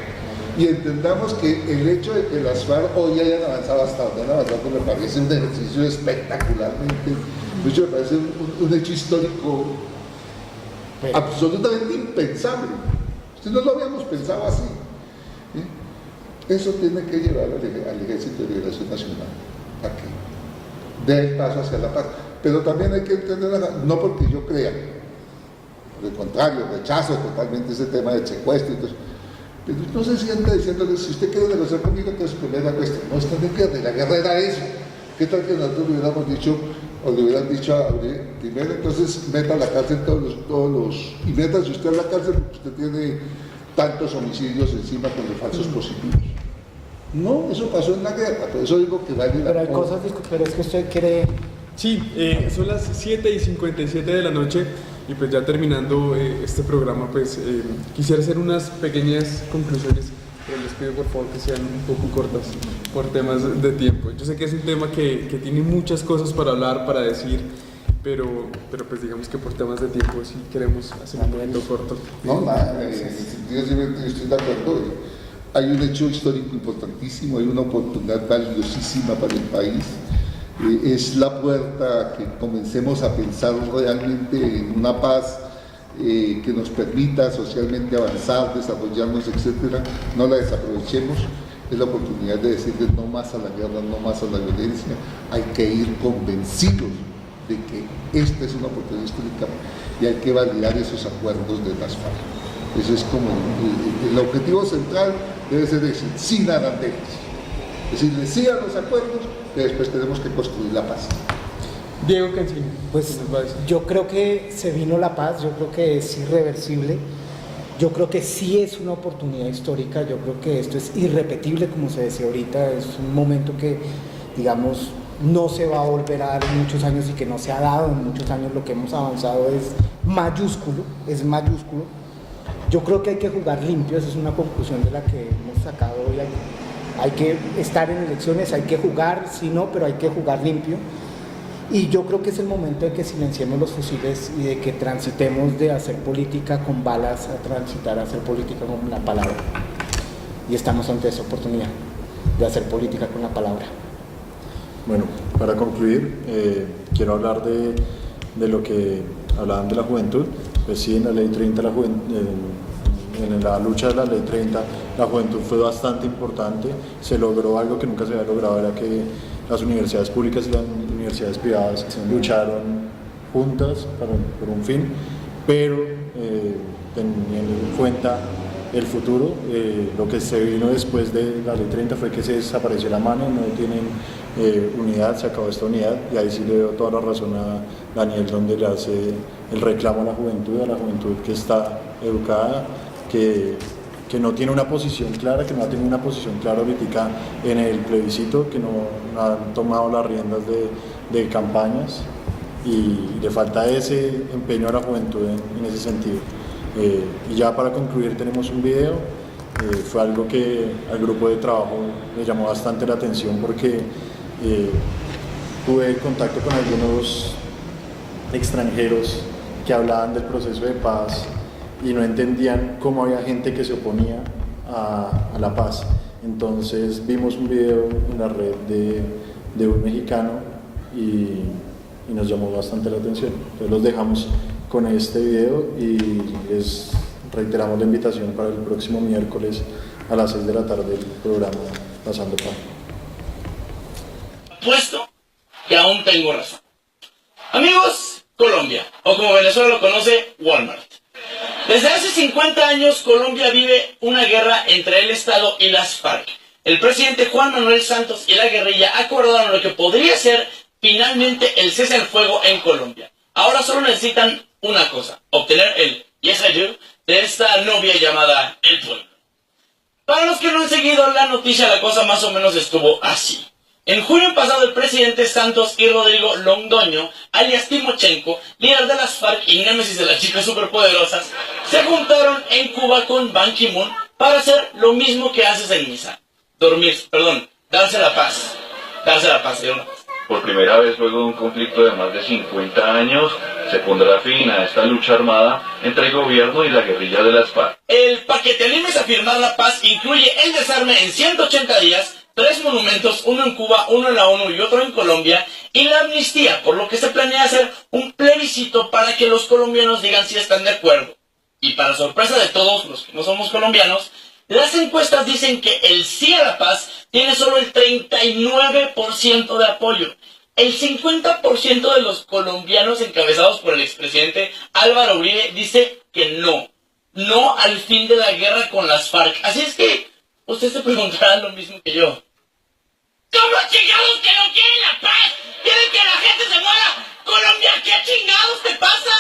Y entendamos que el hecho de que las FARC hoy hayan avanzado hasta donde han avanzado me parece un ejercicio espectacularmente, me parece un hecho histórico absolutamente impensable. No lo habíamos pensado así. Eso tiene que llevar al Ejército de Liberación Nacional a que dé el paso hacia la paz. Pero también hay que entender, no porque yo crea, por el contrario, rechazo totalmente ese tema de secuestro y todo eso, pero no se sienta diciéndole, si usted quiere negociar conmigo, entonces pelea la cuestión. No, está en guerra, la guerra era eso. ¿Qué tal que nosotros le hubiéramos dicho, o le hubieran dicho a Uribe, primero entonces meta a la cárcel todos los y métase usted a la cárcel porque usted tiene tantos homicidios encima con los falsos positivos? No, eso pasó en la guerra, por eso digo que vale la pena. Pero hay cosas, pero es que usted quiere... Sí, son las 7:57 de la noche y pues ya terminando este programa, pues quisiera hacer unas pequeñas conclusiones, pero les pido por favor que sean un poco cortas por temas de tiempo. Yo sé que es un tema que tiene muchas cosas para hablar, para decir, pero pues digamos que por temas de tiempo sí queremos hacer un momento corto. No, nada, en ese sentido estoy de acuerdo. Hay un hecho histórico importantísimo, hay una oportunidad valiosísima para el país. Es la puerta a que comencemos a pensar realmente en una paz que nos permita socialmente avanzar, desarrollarnos, etcétera. No la desaprovechemos. Es la oportunidad de decirle no más a la guerra, no más a la violencia. Hay que ir convencidos de que esta es una oportunidad histórica y hay que validar esos acuerdos de las FARC. Ese es como el objetivo central, debe ser ese, sin arandelas. Es decir, sí a los acuerdos, que después tenemos que construir la paz. Diego Cancino, pues yo creo que se vino la paz, yo creo que es irreversible, yo creo que sí es una oportunidad histórica, yo creo que esto es irrepetible, como se decía ahorita, es un momento que, digamos, no se va a volver a dar en muchos años y que no se ha dado en muchos años. Lo que hemos avanzado es mayúsculo. Yo creo que hay que jugar limpio, esa es una conclusión de la que hemos sacado hoy. Hay que estar en elecciones, hay que jugar, sí, no, pero hay que jugar limpio. Y yo creo que es el momento de que silenciemos los fusiles y de que transitemos de hacer política con balas a transitar a hacer política con la palabra. Y estamos ante esa oportunidad de hacer política con la palabra. Bueno, para concluir, quiero hablar de lo que hablaban de la juventud. Pues sí, en la ley 30, en la lucha de la ley 30, la juventud fue bastante importante. Se logró algo que nunca se había logrado, era que las universidades públicas y las universidades privadas lucharon juntas por un fin, pero teniendo en cuenta el futuro, lo que se vino después de la ley 30 fue que se desapareció la mano, no tienen unidad, se acabó esta unidad, y ahí sí le doy toda la razón a Daniel, donde le hace el reclamo a la juventud que está educada, que no tiene una posición clara, que no ha tenido una posición clara ahorita en el plebiscito, que no han tomado las riendas de campañas, y le falta ese empeño a la juventud en ese sentido. Y ya para concluir tenemos un video, fue algo que al grupo de trabajo le llamó bastante la atención porque tuve contacto con algunos extranjeros que hablaban del proceso de paz y no entendían cómo había gente que se oponía a la paz. Entonces vimos un video en la red de un mexicano y nos llamó bastante la atención. Entonces los dejamos con este video y les reiteramos la invitación para el próximo miércoles a las 6 de la tarde del programa Pasando Página. Puesto que aún tengo razón. Amigos, Colombia, o como Venezuela lo conoce, Walmart. Desde hace 50 años Colombia vive una guerra entre el Estado y las FARC. El presidente Juan Manuel Santos y la guerrilla acordaron lo que podría ser finalmente el cese al fuego en Colombia. Ahora solo necesitan una cosa, obtener el yes I do de esta novia llamada el pueblo. Para los que no han seguido la noticia, la cosa más o menos estuvo así. En junio pasado, el presidente Santos y Rodrigo Londoño, alias Timochenko, líder de las FARC y némesis de las chicas superpoderosas, se juntaron en Cuba con Ban Ki-moon para hacer lo mismo que haces en misa. Darse la paz. Por primera vez luego de un conflicto de más de 50 años, se pondrá fin a esta lucha armada entre el gobierno y la guerrilla de las FARC. El paquete Limes a firmar la paz incluye el desarme en 180 días, 3 monumentos, uno en Cuba, uno en la ONU y otro en Colombia, y la amnistía, por lo que se planea hacer un plebiscito para que los colombianos digan si están de acuerdo. Y para sorpresa de todos los que no somos colombianos, las encuestas dicen que el sí a la paz tiene solo el 39% de apoyo. El 50% de los colombianos encabezados por el expresidente Álvaro Uribe dice que no al fin de la guerra con las FARC. Así es que usted se preguntará lo mismo que yo. ¿Cómo chingados que no quieren la paz? ¿Quieren que la gente se muera? Colombia, ¿qué chingados te pasa?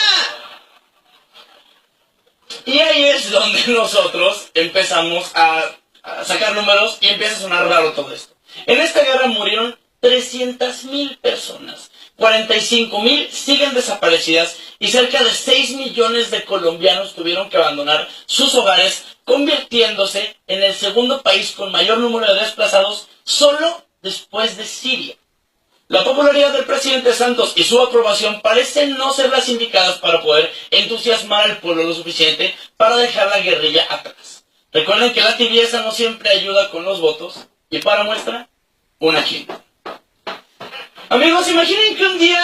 Y ahí es donde nosotros empezamos a sacar números y empieza a sonar raro todo esto. En esta guerra murieron 300,000 personas, 45,000 siguen desaparecidas y cerca de 6 millones de colombianos tuvieron que abandonar sus hogares, convirtiéndose en el segundo país con mayor número de desplazados solo después de Siria. La popularidad del presidente Santos y su aprobación parecen no ser las indicadas para poder entusiasmar al pueblo lo suficiente para dejar la guerrilla atrás. Recuerden que la tibieza no siempre ayuda con los votos, y para muestra, una Clinton. Amigos, imaginen que un día